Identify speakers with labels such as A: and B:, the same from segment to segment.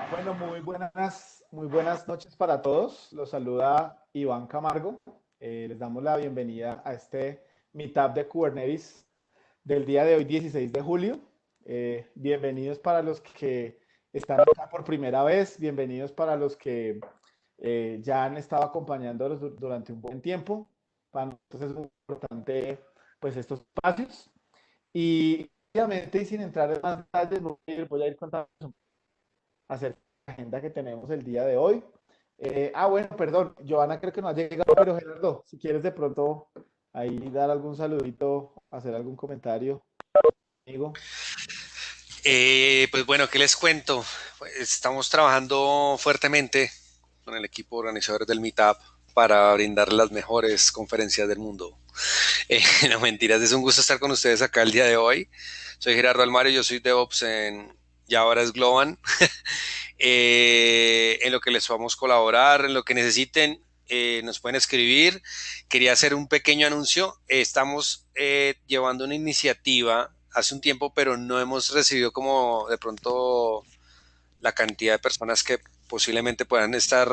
A: Bueno, muy buenas noches para todos. Los saluda Iván Camargo. Les damos la bienvenida a este Meetup de Kubernetes del día de hoy, 16 de julio. Bienvenidos para los que están acá por primera vez, bienvenidos para los que ya han estado acompañándonos durante un buen tiempo. Para nosotros es muy importante pues estos espacios. Y obviamente, y sin entrar en más detalles, voy a ir contando acerca de la agenda que tenemos el día de hoy. Bueno, perdón, Joana creo que no ha llegado, pero Gerardo, si quieres de pronto ahí dar algún saludito, hacer algún comentario, amigo.
B: Pues bueno, ¿qué les cuento? Pues estamos trabajando fuertemente con el equipo organizador del Meetup para brindar las mejores conferencias del mundo. No mentiras, es un gusto estar con ustedes acá el día de hoy. Soy Gerardo Almario, yo soy DevOps en y ahora es Globan. En lo que les podamos colaborar, en lo que necesiten, nos pueden escribir. Quería hacer un pequeño anuncio. Estamos llevando una iniciativa hace un tiempo, pero no hemos recibido como de pronto la cantidad de personas que posiblemente puedan estar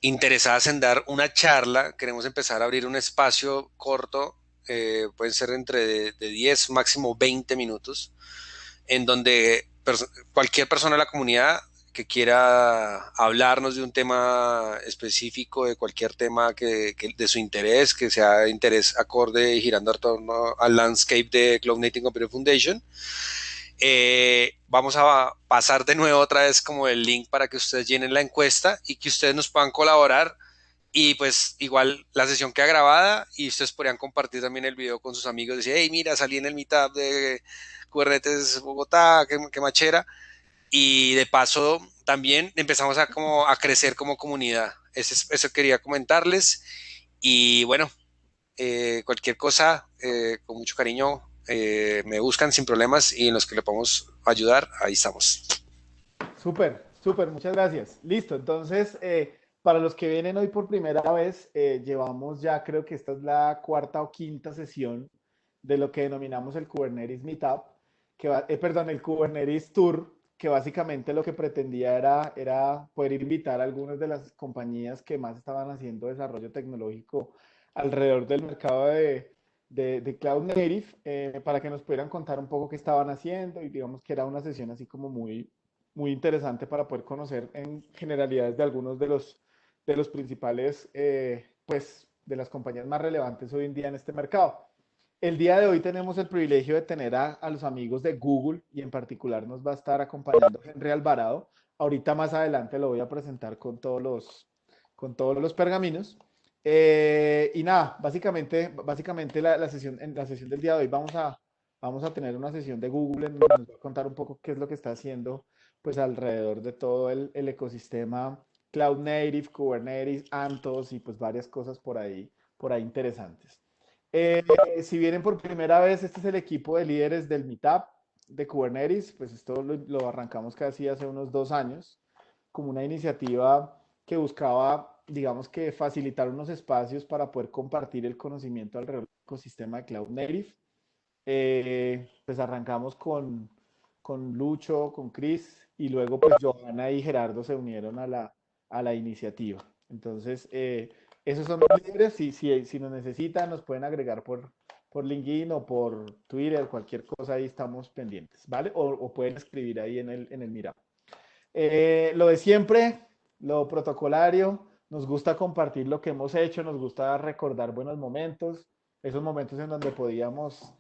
B: interesadas en dar una charla. Queremos empezar a abrir un espacio corto, pueden ser entre de 10 máximo 20 minutos, en donde cualquier persona de la comunidad que quiera hablarnos de un tema específico, de cualquier tema de su interés, que sea de interés acorde y girando en torno al landscape de Cloud Native Computer Foundation. Vamos a pasar de nuevo otra vez como el link para que ustedes llenen la encuesta y que ustedes nos puedan colaborar y pues igual la sesión queda grabada y ustedes podrían compartir también el video con sus amigos. Decir, hey, mira, salí en el meetup de Kubernetes Bogotá, qué machera. Y de paso también empezamos a, como, a crecer como comunidad. Eso quería comentarles. Y bueno, cualquier cosa, con mucho cariño, me buscan sin problemas y en los que le podemos ayudar, ahí estamos.
A: Súper, súper, muchas gracias. Listo, entonces, para los que vienen hoy por primera vez, llevamos ya, creo que esta es la cuarta o quinta sesión de lo que denominamos el Kubernetes Meetup, perdón, el Kubernetes Tour, que básicamente lo que pretendía era poder invitar a algunas de las compañías que más estaban haciendo desarrollo tecnológico alrededor del mercado de Cloud Native, para que nos pudieran contar un poco qué estaban haciendo y digamos que era una sesión así como muy interesante para poder conocer en generalidades de algunos de los principales, pues, de las compañías más relevantes hoy en día en este mercado. El día de hoy tenemos el privilegio de tener a los amigos de Google y en particular nos va a estar acompañando Henry Alvarado. Ahorita más adelante lo voy a presentar con todos los pergaminos. Y nada, básicamente en la sesión del día de hoy vamos a tener una sesión de Google en donde nos va a contar un poco qué es lo que está haciendo pues alrededor de todo el ecosistema Cloud Native, Kubernetes, Anthos y pues varias cosas por ahí interesantes. Eh, si vienen por primera vez, este es el equipo de líderes del Meetup de Kubernetes, pues esto lo arrancamos casi hace unos 2 años, como una iniciativa que buscaba, digamos que facilitar unos espacios para poder compartir el conocimiento alrededor del ecosistema de Cloud Native. Pues arrancamos con Lucho, con Chris, y luego pues Johanna y Gerardo se unieron a la iniciativa. Entonces, esos son los líderes. Si nos necesitan, nos pueden agregar por LinkedIn o por Twitter, cualquier cosa, ahí estamos pendientes, ¿vale? O pueden escribir ahí en el Mira. Lo de siempre, lo protocolario, nos gusta compartir lo que hemos hecho, nos gusta recordar buenos momentos, esos momentos en donde podíamos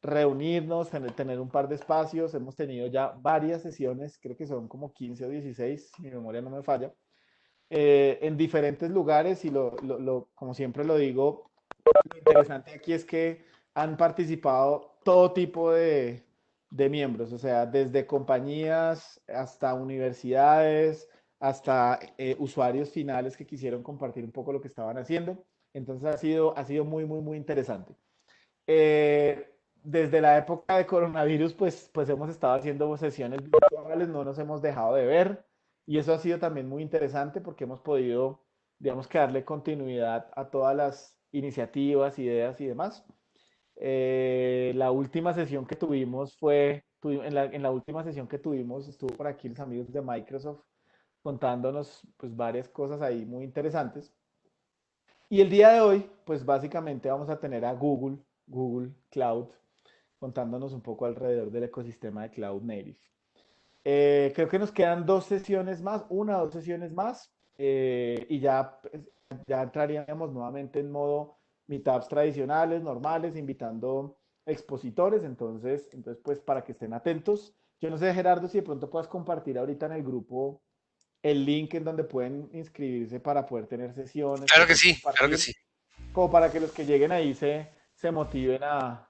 A: reunirnos, tener un par de espacios. Hemos tenido ya varias sesiones, creo que son como 15 o 16, si mi memoria no me falla, en diferentes lugares y como siempre lo digo, lo interesante aquí es que han participado todo tipo de miembros, o sea, desde compañías hasta universidades, hasta usuarios finales que quisieron compartir un poco lo que estaban haciendo. Entonces ha sido muy interesante. Desde la época de coronavirus, pues hemos estado haciendo sesiones virtuales, no nos hemos dejado de ver y eso ha sido también muy interesante porque hemos podido, digamos que darle continuidad a todas las iniciativas, ideas y demás. La última sesión que tuvimos fue, en la última sesión que tuvimos estuvo por aquí los amigos de Microsoft contándonos pues varias cosas ahí muy interesantes. Y el día de hoy, pues básicamente vamos a tener a Google Cloud, contándonos un poco alrededor del ecosistema de Cloud Native. Creo que nos quedan dos sesiones más, una o dos sesiones más, y ya, pues, ya entraríamos nuevamente en modo meetups tradicionales, normales, invitando expositores. Entonces, pues para que estén atentos. Yo no sé, Gerardo, si de pronto puedas compartir ahorita en el grupo el link en donde pueden inscribirse para poder tener sesiones,
B: Claro que
A: poder
B: sí, claro que
A: compartir,
B: sí.
A: como para que los que lleguen ahí se motiven a,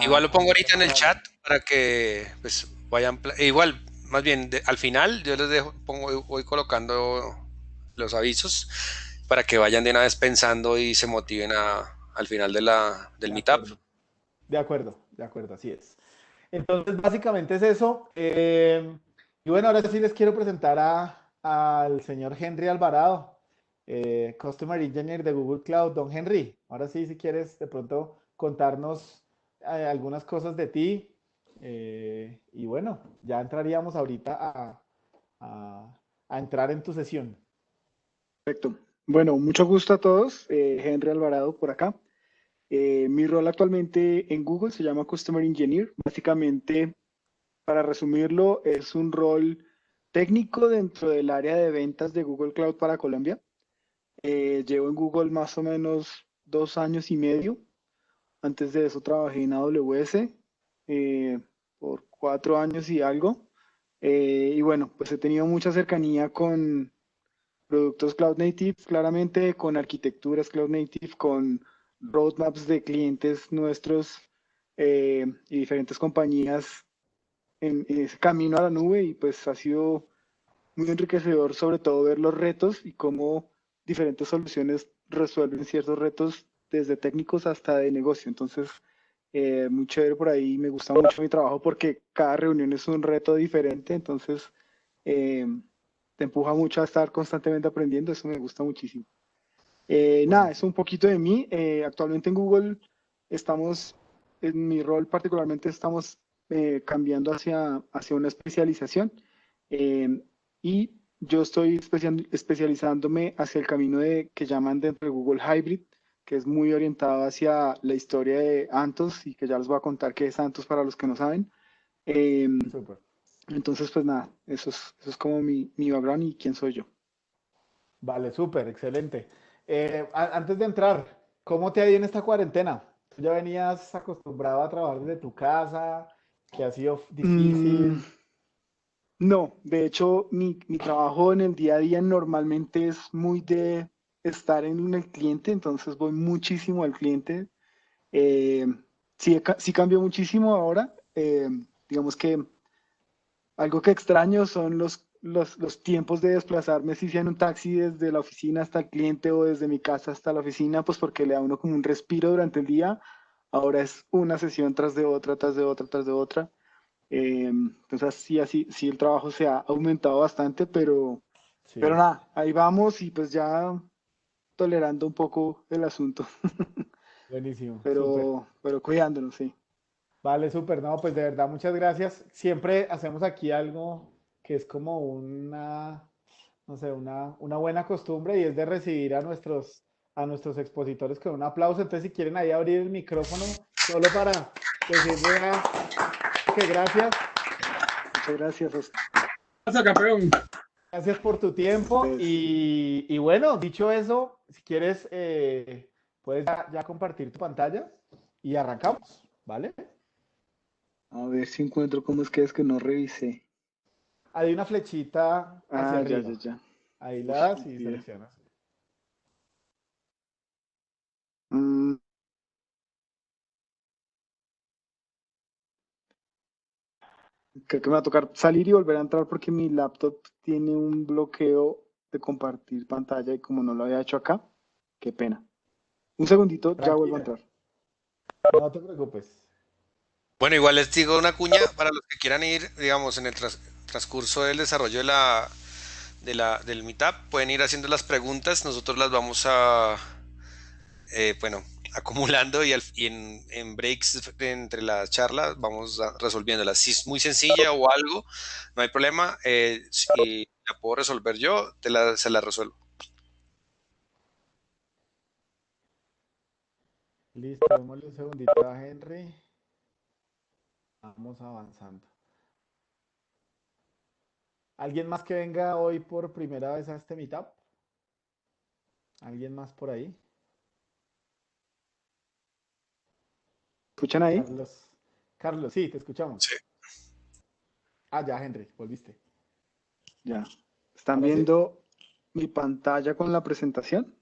B: Igual lo
A: a
B: pongo ahorita
A: meterse
B: en el
A: para
B: chat
A: adelante.
B: para que pues vayan. Igual, más bien, al final yo les dejo, voy colocando los avisos para que vayan de una vez pensando y se motiven al final del
A: De
B: meetup.
A: acuerdo. De acuerdo, así es. Entonces, básicamente es eso. Y bueno, ahora sí les quiero presentar al señor Henry Alvarado, Customer Engineer de Google Cloud. Don Henry, ahora sí, si quieres de pronto contarnos algunas cosas de ti. Y bueno, ya entraríamos ahorita a- a entrar en tu sesión.
C: Perfecto. Bueno, mucho gusto a todos. Henry Alvarado por acá. Mi rol actualmente en Google se llama Customer Engineer. Básicamente, para resumirlo, es un rol técnico dentro del área de ventas de Google Cloud para Colombia. Llevo en Google más o menos 2 años y medio. Antes de eso trabajé en AWS por 4 años y algo. Y bueno, pues he tenido mucha cercanía con productos Cloud Native, claramente, con arquitecturas Cloud Native, con roadmaps de clientes nuestros y diferentes compañías en ese camino a la nube, y pues ha sido muy enriquecedor sobre todo ver los retos y cómo diferentes soluciones resuelven ciertos retos desde técnicos hasta de negocio. Entonces, muy chévere por ahí, me gusta mucho mi trabajo porque cada reunión es un reto diferente. Entonces eh, te empuja mucho a estar constantemente aprendiendo, eso me gusta muchísimo. Nada, es
A: Buenísimo.
C: un poquito de mí. Actualmente en Google estamos, en mi rol particularmente, estamos cambiando hacia una especialización, eh, y yo estoy especializándome hacia el camino que llaman dentro de Google Hybrid, que es muy orientado hacia la historia de Antos, y que ya les voy a contar qué es Antos para los que no saben. Eh,
A: Súper.
C: entonces, pues nada, eso es como mi background y quién soy yo.
A: Vale, súper, excelente. Antes de entrar, ¿cómo te ha ido en esta cuarentena? ¿Tú ya venías acostumbrado a trabajar desde tu casa? ¿Que ha sido
C: Mm,
A: difícil?
C: No, de hecho, mi trabajo en el día a día normalmente es muy de estar en el cliente, entonces voy muchísimo al cliente. Eh, sí, sí cambió muchísimo ahora. Digamos que algo que extraño son los tiempos de desplazarme, si sea en un taxi desde la oficina hasta el cliente o desde mi casa hasta la oficina, pues porque le da a uno como un respiro durante el día. Ahora es una sesión tras de otra, tras de otra, tras de otra. Entonces sí, así, sí el trabajo se ha aumentado bastante, pero
A: Sí,
C: nada, ahí vamos y pues ya tolerando un poco el asunto,
A: buenísimo, súper.
C: pero cuidándonos, sí.
A: Vale, súper. No, pues de verdad, muchas gracias. Siempre hacemos aquí algo que es como no sé, una buena costumbre y es de recibir a nuestros expositores con un aplauso. Entonces, si quieren ahí abrir el micrófono, solo para decirle que gracias.
C: Muchas gracias,
D: Pasa, campeón.
A: Gracias por tu tiempo
C: ustedes.
A: y bueno, dicho eso, si quieres, puedes ya compartir tu pantalla y arrancamos, ¿vale?
C: A ver si encuentro cómo es que no revisé.
A: Hay una flechita hacia
C: Ah, ya, ya,
A: arriba,
C: ya.
A: ahí la
C: Uy,
A: das y
C: mentira.
A: seleccionas.
C: Mm, Creo que me va a tocar salir y volver a entrar porque mi laptop tiene un bloqueo de compartir pantalla, y como no lo había hecho acá, qué pena. Un segundito, ya vuelvo a
A: Tranquila,
C: entrar.
A: no te preocupes.
B: Bueno, igual les digo una cuña para los que quieran ir, digamos, en el transcurso del desarrollo del meetup, pueden ir haciendo las preguntas, nosotros las vamos bueno, acumulando y en breaks entre las charlas vamos resolviéndolas. Si es muy sencilla o algo, no hay problema. Si la puedo resolver yo, se la resuelvo.
A: Listo, démosle un segundito a Henry. Vamos avanzando. ¿Alguien más que venga hoy por primera vez a este meetup? ¿Alguien más por ahí?
C: ¿Escuchan ahí?
A: Carlos. Carlos, sí, te escuchamos.
B: Sí.
A: Ah, ya, Henry, volviste.
C: Ya. ¿Están
A: ¿Ahora sí?
C: viendo mi pantalla con la presentación?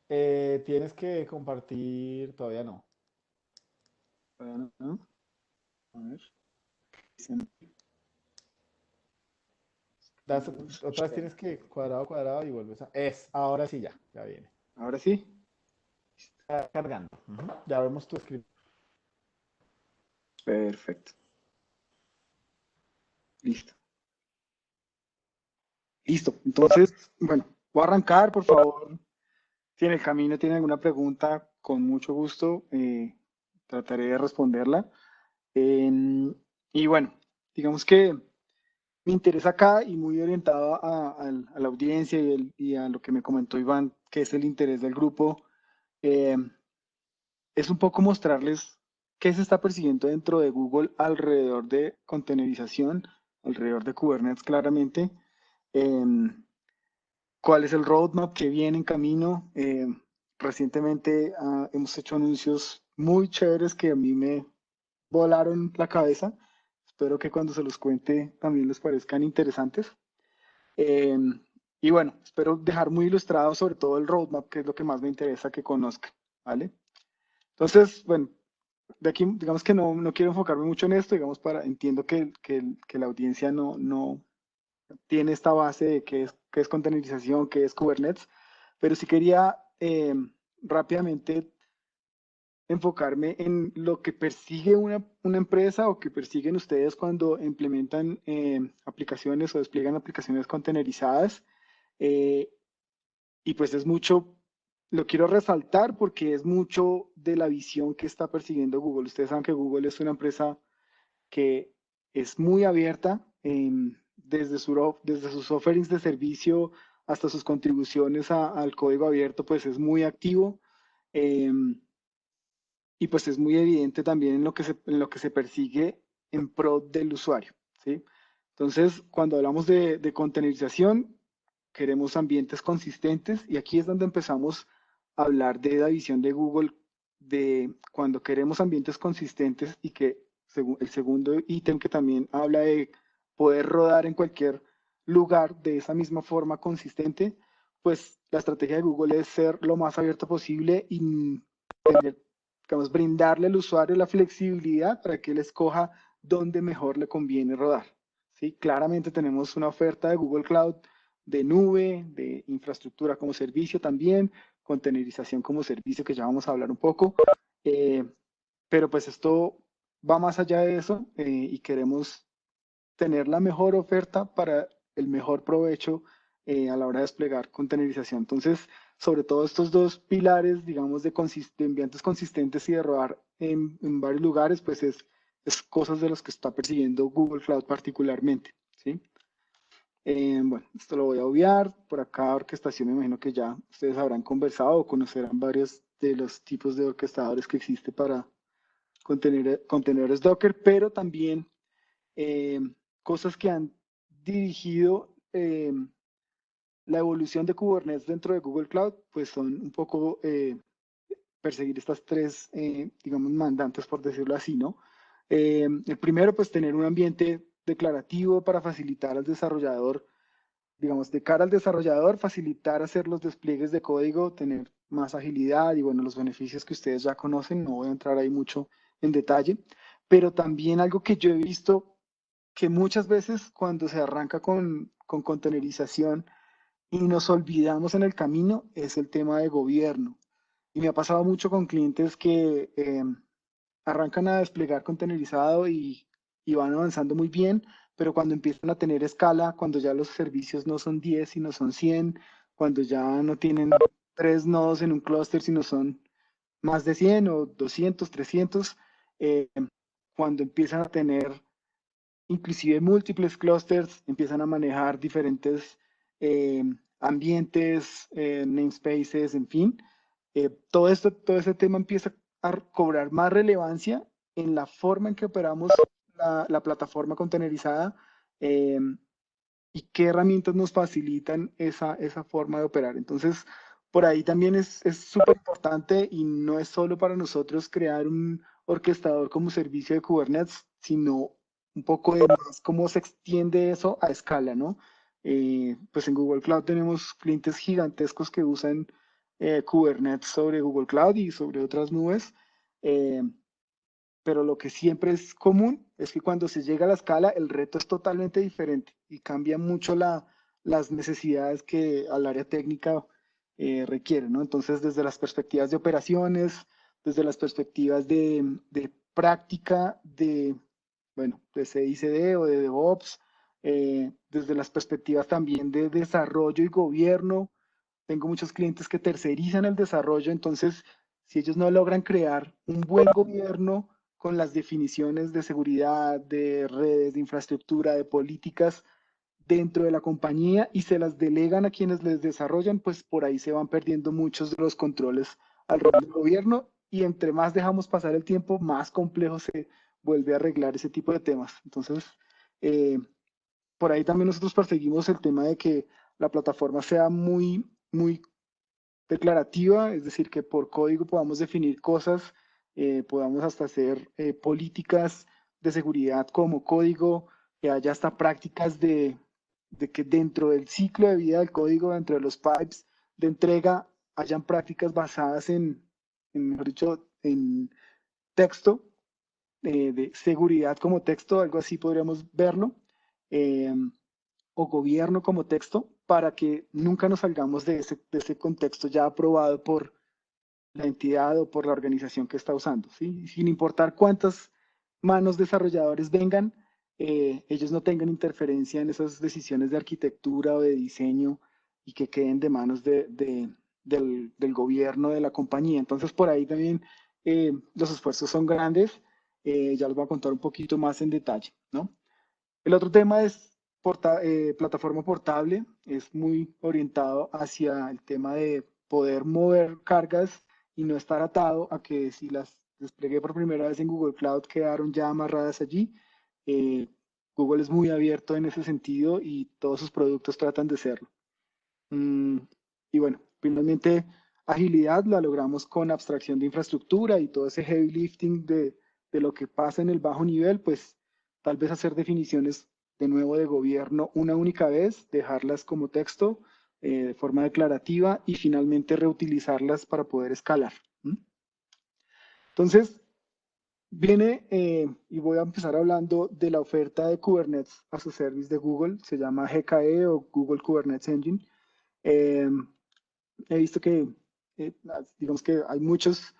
A: Tienes que compartir, todavía no.
C: Bueno, ¿no? A ver.
A: Otra vez tienes que cuadrado, cuadrado y vuelves a... ahora sí ya, ya viene.
C: Ahora sí.
A: Está cargando. Ujú. Ya vemos tu escrito.
C: Perfecto. Listo. Listo. Entonces, bueno, voy a arrancar, por favor. Si en el camino tienen alguna pregunta, con mucho gusto trataré de responderla. Em, y bueno, digamos que mi interés acá y muy orientado a la audiencia y a lo que me comentó Iván, que es el interés del grupo, es un poco mostrarles qué se está persiguiendo dentro de Google alrededor de containerización, alrededor de Kubernetes claramente, em, cuál es el roadmap que viene en camino. Recientemente hemos hecho anuncios muy chéveres que a mí me volaron la cabeza. Espero que cuando se los cuente también les parezcan interesantes. Eh, y bueno, espero dejar muy ilustrado sobre todo el roadmap, que es lo que más me interesa que conozcan, ¿vale? Entonces, bueno, de aquí digamos que no quiero enfocarme mucho en esto, digamos, entiendo que la audiencia no tiene esta base de qué es containerización, qué es Kubernetes, pero sí quería rápidamente enfocarme en lo que persigue una empresa o que persiguen ustedes cuando implementan aplicaciones o despliegan aplicaciones containerizadas. eh, y pues es mucho, lo quiero resaltar porque es mucho de la visión que está persiguiendo Google. Ustedes saben que Google es una empresa que es muy abierta desde sus offerings de servicio hasta sus contribuciones al código abierto, pues es muy activo. em, y pues es muy evidente también en lo que se persigue en pro del usuario, ¿sí? Entonces, cuando hablamos de containerización, queremos ambientes consistentes y aquí es donde empezamos a hablar de la visión de Google de cuando queremos ambientes consistentes y que el segundo ítem que también habla de poder rodar en cualquier lugar de esa misma forma consistente, pues la estrategia de Google es ser lo más abierto posible y tener, digamos, brindarle al usuario la flexibilidad para que él escoja dónde mejor le conviene rodar. ¿Sí? Claramente tenemos una oferta de Google Cloud de nube, de infraestructura como servicio también, containerización como servicio, que ya vamos a hablar un poco. Eh, pero pues esto va más allá de eso y queremos tener la mejor oferta para el mejor provecho a la hora de desplegar containerización. Entonces, sobre todo estos dos pilares, digamos, de ambientes consistentes y de rodar en varios lugares, pues es cosas de los que está persiguiendo Google Cloud particularmente, ¿sí? Bueno, esto lo voy a obviar. Por acá, orquestación, me imagino que ya ustedes habrán conversado o conocerán varios de los tipos de orquestadores que existe para contenedores Docker, pero también eh, cosas que han dirigido la evolución de Kubernetes dentro de Google Cloud, pues son un poco perseguir estas tres, digamos, mandantes, por decirlo así, ¿no? El primero, pues tener un ambiente declarativo para facilitar al desarrollador, digamos, de cara al desarrollador, facilitar hacer los despliegues de código, tener más agilidad y bueno, los beneficios que ustedes ya conocen, no voy a entrar ahí mucho en detalle, pero también algo que yo he visto que muchas veces cuando se arranca con containerización y nos olvidamos en el camino es el tema de gobierno. Y me ha pasado mucho con clientes que arrancan a desplegar containerizado y van avanzando muy bien, pero cuando empiezan a tener escala, cuando ya los servicios no son 10, sino son 100, cuando ya no tienen 3 nodos en un clúster, sino son más de 100 o 200, 300, cuando empiezan a tener inclusive múltiples clusters, empiezan a manejar diferentes eh, ambientes, namespaces, en fin. Todo ese tema empieza a cobrar más relevancia en la forma en que operamos la plataforma containerizada, eh, y qué herramientas nos facilitan esa forma de operar. Entonces, por ahí también es súper importante y no es solo para nosotros crear un orquestador como servicio de Kubernetes, sino un poco de más cómo se extiende eso a escala, ¿no? Pues en Google Cloud tenemos clientes gigantescos que usan Kubernetes sobre Google Cloud y sobre otras nubes. eh, pero lo que siempre es común es que cuando se llega a la escala, el reto es totalmente diferente y cambia mucho las necesidades que al área técnica requiere, ¿no? Entonces, desde las perspectivas de operaciones, desde las perspectivas de práctica, bueno, de CI/CD o de DevOps, desde las perspectivas también de desarrollo y gobierno. Tengo muchos clientes que tercerizan el desarrollo, entonces, si ellos no logran crear un buen gobierno con las definiciones de seguridad, de redes, de infraestructura, de políticas dentro de la compañía y se las delegan a quienes les desarrollan, pues por ahí se van perdiendo muchos de los controles alrededor del gobierno y entre más dejamos pasar el tiempo, más complejo se vuelve a arreglar ese tipo de temas. Entonces, eh, por ahí también nosotros perseguimos el tema de que la plataforma sea muy declarativa, es decir, que por código podamos definir cosas, podamos hasta hacer políticas de seguridad como código, que haya hasta prácticas de que dentro del ciclo de vida del código, dentro de los pipes de entrega, hayan prácticas basadas mejor dicho, en texto, de seguridad como texto, algo así podríamos verlo. Eh, o gobierno como texto para que nunca nos salgamos de ese contexto ya aprobado por la entidad o por la organización que está usando, ¿sí? Sin importar cuántas manos desarrolladores vengan, ellos no tengan interferencia en esas decisiones de arquitectura o de diseño y que queden de manos del gobierno de la compañía. Entonces, por ahí también los esfuerzos son grandes. Ya les voy a contar un poquito más en detalle, ¿no? El otro tema es plataforma portable, es muy orientado hacia el tema de poder mover cargas y no estar atado a que si las desplegué por primera vez en Google Cloud quedaron ya amarradas allí. Eh, Google es muy abierto en ese sentido y todos sus productos tratan de serlo. Y bueno, finalmente agilidad la logramos con abstracción de infraestructura y todo ese heavy lifting de lo que pasa en el bajo nivel, pues tal vez hacer definiciones de nuevo de gobierno una única vez, dejarlas como texto de forma declarativa y finalmente reutilizarlas para poder escalar. Entonces, viene y voy a empezar hablando de la oferta de Kubernetes as a Service de Google, se llama GKE o Google Kubernetes Engine. Eh, He visto que, digamos que hay muchos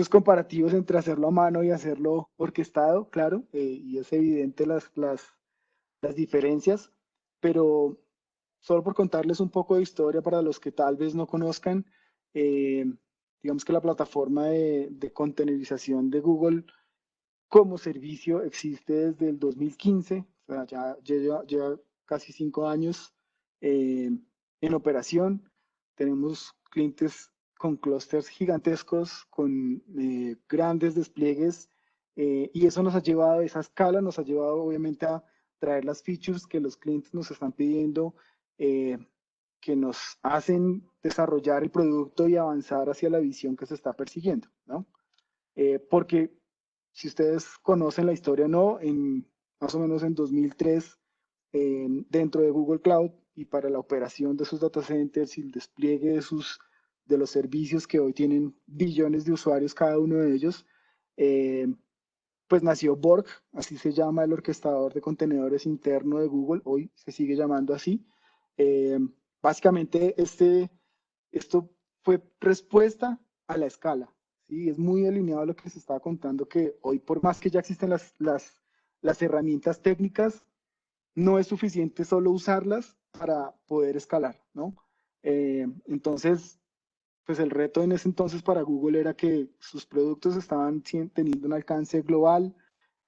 C: comparativos entre hacerlo a mano y hacerlo orquestado, claro, y es evidente las diferencias, pero solo por contarles un poco de historia para los que tal vez no conozcan, eh, digamos que la plataforma de containerización de Google como servicio existe desde el 2015, o sea, ya lleva casi 5 años eh, en operación. Tenemos clientes con clústeres gigantescos, con grandes despliegues, y eso nos ha llevado, esa escala nos ha llevado obviamente a traer las features que los clientes nos están pidiendo, eh, que nos hacen desarrollar el producto y avanzar hacia la visión que se está persiguiendo, ¿no? Porque si ustedes conocen la historia o no, más o menos en 2003, dentro de Google Cloud y para la operación de sus data centers y el despliegue de los servicios que hoy tienen billones de usuarios cada uno de ellos, eh, pues nació Borg, así se llama el orquestador de contenedores interno de Google, hoy se sigue llamando así. Eh, Básicamente, esto fue respuesta a la escala. ¿Sí? Es muy alineado a lo que se estaba contando, que hoy por más que ya existen las herramientas técnicas, no es suficiente solo usarlas para poder escalar, ¿no? Entonces, pues el reto en ese entonces para Google era que sus productos estaban teniendo un alcance global,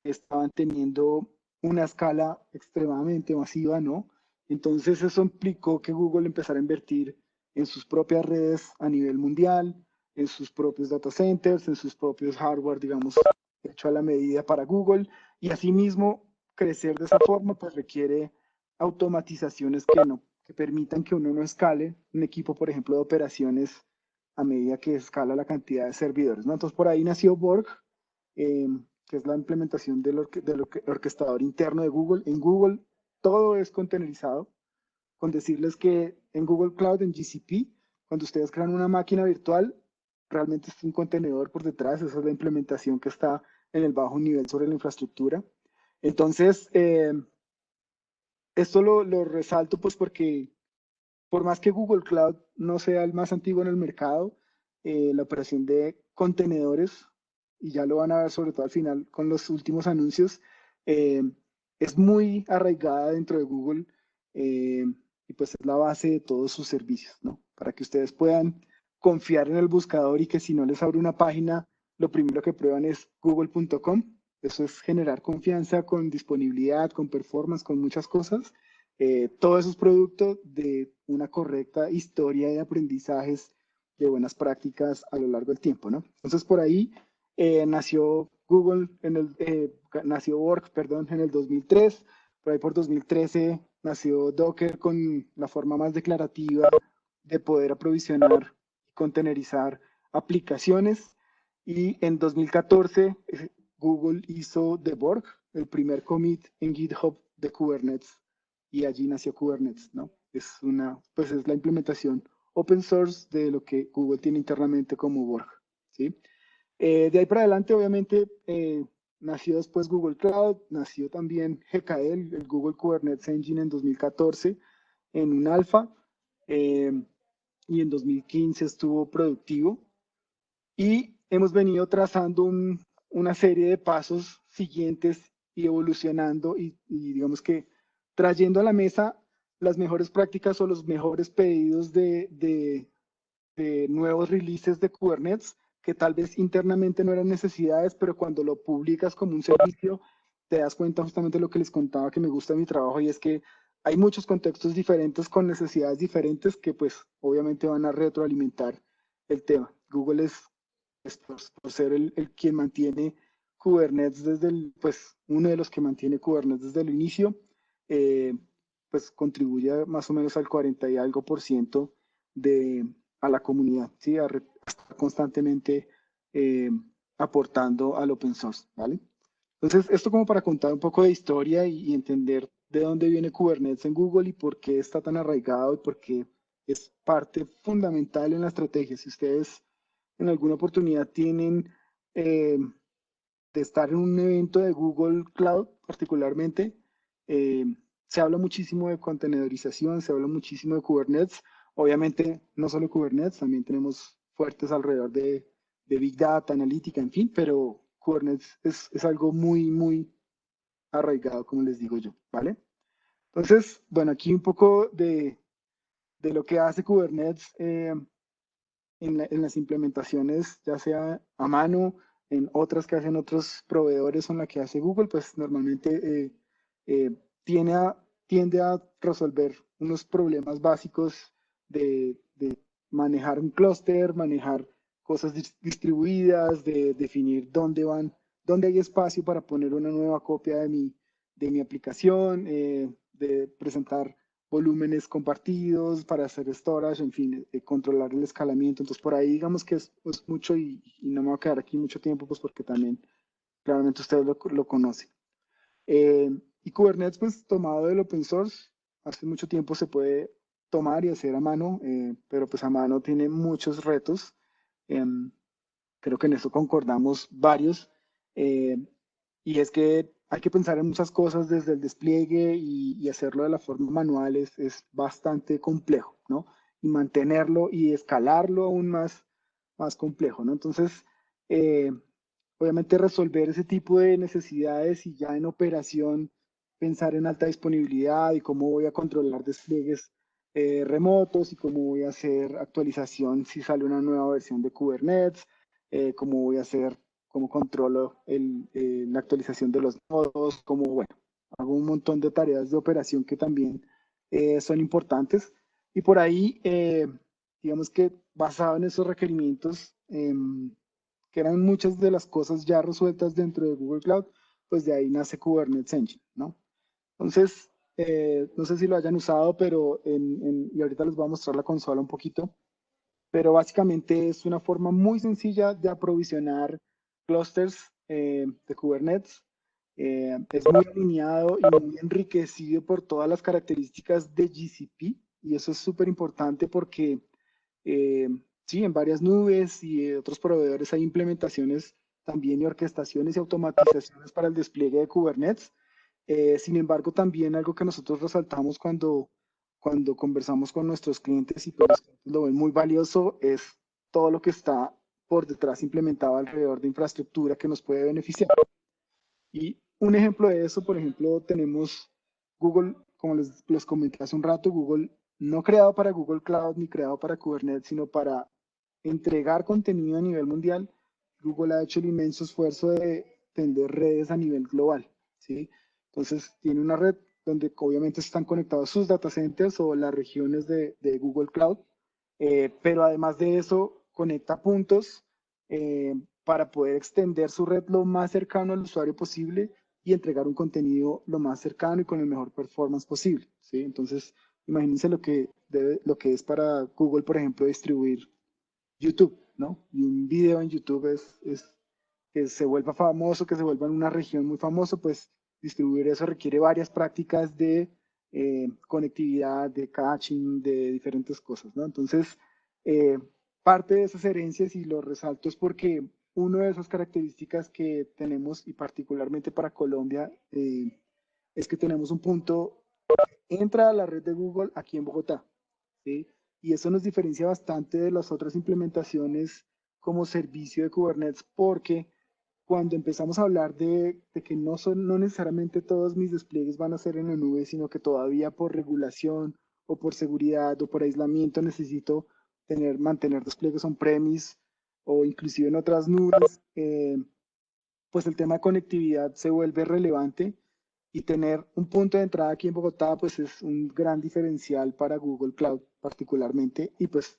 C: estaban teniendo una escala extremadamente masiva, ¿no? Entonces eso implicó que Google empezara a invertir en sus propias redes a nivel mundial, en sus propios data centers, en sus propios hardware, digamos, hecho a la medida para Google, y asimismo crecer de esa forma pues requiere automatizaciones que permitan que uno no escale un equipo, por ejemplo, de operaciones a medida que escala la cantidad de servidores, ¿no? Entonces por ahí nació Borg, eh, que es la implementación del orquestador interno de Google. En Google todo es containerizado, con decirles que en Google Cloud, en GCP, cuando ustedes crean una máquina virtual, realmente es un contenedor por detrás, esa es la implementación que está en el bajo nivel sobre la infraestructura. Entonces, esto lo resalto pues porque por más que Google Cloud no sea el más antiguo en el mercado, la operación de contenedores, y ya lo van a ver sobre todo al final con los últimos anuncios, eh, es muy arraigada dentro de Google, eh, y pues es la base de todos sus servicios, ¿no? Para que ustedes puedan confiar en el buscador y que si no les abre una página, lo primero que prueban es google.com. Eso es generar confianza con disponibilidad, con performance, con muchas cosas. Todo eso es producto de una correcta historia de aprendizajes de buenas prácticas a lo largo del tiempo, ¿no? Entonces por ahí nació Google, nació Borg, perdón, en el 2003, por ahí por 2013 nació Docker con la forma más declarativa de poder aprovisionar y contenerizar aplicaciones, y en 2014 Google hizo de Borg el primer commit en GitHub de Kubernetes, y allí nació Kubernetes, ¿no? Pues es la implementación open source de lo que Google tiene internamente como Borg, ¿sí? De ahí para adelante, obviamente, nació después Google Cloud, nació también GKE, el Google Kubernetes Engine en 2014 en un alfa, eh, y en 2015 estuvo productivo, y hemos venido trazando una serie de pasos siguientes y evolucionando y digamos que trayendo a la mesa las mejores prácticas o los mejores pedidos de nuevos releases de Kubernetes que tal vez internamente no eran necesidades, pero cuando lo publicas como un servicio, te das cuenta justamente de lo que les contaba que me gusta de mi trabajo, y es que hay muchos contextos diferentes con necesidades diferentes que pues obviamente van a retroalimentar el tema. Google es por ser el quien mantiene Kubernetes pues uno de los que mantiene Kubernetes desde el inicio, eh, pues contribuye más o menos al 40 y algo por ciento a la comunidad, ¿sí? A estar constantemente eh, aportando al open source, ¿vale? Entonces, esto como para contar un poco de historia y entender de dónde viene Kubernetes en Google y por qué está tan arraigado y por qué es parte fundamental en la estrategia. Si ustedes en alguna oportunidad tienen de estar en un evento de Google Cloud particularmente, eh, se habla muchísimo de contenedorización, se habla muchísimo de Kubernetes. Obviamente, no solo Kubernetes, también tenemos fuertes alrededor de Big Data, analítica, en fin, pero Kubernetes es algo muy, muy arraigado, como les digo yo, ¿vale? Entonces, bueno, aquí un poco de lo que hace Kubernetes en las implementaciones, ya sea a mano, en otras que hacen otros proveedores o en la que hace Google, pues normalmente eh, tiende a, tiende a resolver unos problemas básicos de manejar un clúster, manejar cosas distribuidas, de definir dónde hay espacio para poner una nueva copia de mi aplicación, de presentar volúmenes compartidos para hacer storage, en fin, controlar el escalamiento. Entonces, por ahí digamos que es mucho, y no me voy a quedar aquí mucho tiempo, pues porque también claramente ustedes lo conocen. Y Kubernetes, pues tomado del open source, hace mucho tiempo se puede tomar y hacer a mano, pero pues a mano tiene muchos retos. Em, Creo que en eso concordamos varios. eh, y es que hay que pensar en muchas cosas desde el despliegue y hacerlo de la forma manual es bastante complejo, ¿no? Y mantenerlo y escalarlo aún más complejo, ¿no? Entonces, eh, obviamente resolver ese tipo de necesidades y ya en operación pensar en alta disponibilidad y cómo voy a controlar despliegues remotos y cómo voy a hacer actualización si sale una nueva versión de Kubernetes, cómo voy a hacer, cómo controlo la actualización de los nodos, cómo, bueno, hago un montón de tareas de operación que también son importantes. Y por ahí, digamos que basado en esos requerimientos, que eran muchas de las cosas ya resueltas dentro de Google Cloud, pues de ahí nace Kubernetes Engine, ¿no? Entonces, no sé si lo hayan usado, pero y ahorita les voy a mostrar la consola un poquito, pero básicamente es una forma muy sencilla de aprovisionar clusters de Kubernetes. Es muy alineado y muy enriquecido por todas las características de GCP, y eso es súper importante porque eh, sí, en varias nubes y otros proveedores hay implementaciones también y orquestaciones y automatizaciones para el despliegue de Kubernetes. Sin embargo, también algo que nosotros resaltamos cuando conversamos con nuestros clientes y pues los clientes lo ven muy valioso es todo lo que está por detrás implementado alrededor de infraestructura que nos puede beneficiar. Y un ejemplo de eso, por ejemplo, tenemos Google, como les comenté hace un rato, Google no creado para Google Cloud ni creado para Kubernetes, sino para entregar contenido a nivel mundial. Google ha hecho el inmenso esfuerzo de tender redes a nivel global, ¿sí? Entonces, tiene una red donde obviamente están conectados sus data centers o las regiones de Google Cloud, pero además de eso, conecta puntos para poder extender su red lo más cercano al usuario posible y entregar un contenido lo más cercano y con el mejor performance posible, ¿sí? Entonces, imagínense lo que es para Google, por ejemplo, distribuir YouTube, ¿no? Y un video en YouTube es que se vuelva famoso, que se vuelva en una región muy famoso, pues distribuir eso requiere varias prácticas de conectividad, de caching, de diferentes cosas, ¿no? Entonces, eh, parte de esas herencias, y lo resalto, es porque una de esas características que tenemos, y particularmente para Colombia, es que tenemos un punto, entra a la red de Google aquí en Bogotá, ¿sí? Y eso nos diferencia bastante de las otras implementaciones como servicio de Kubernetes, porque cuando empezamos a hablar de que no necesariamente todos mis despliegues van a ser en la nube, sino que todavía por regulación o por seguridad o por aislamiento necesito mantener despliegues on-premise o inclusive en otras nubes, pues el tema de conectividad se vuelve relevante, y tener un punto de entrada aquí en Bogotá pues es un gran diferencial para Google Cloud particularmente, y pues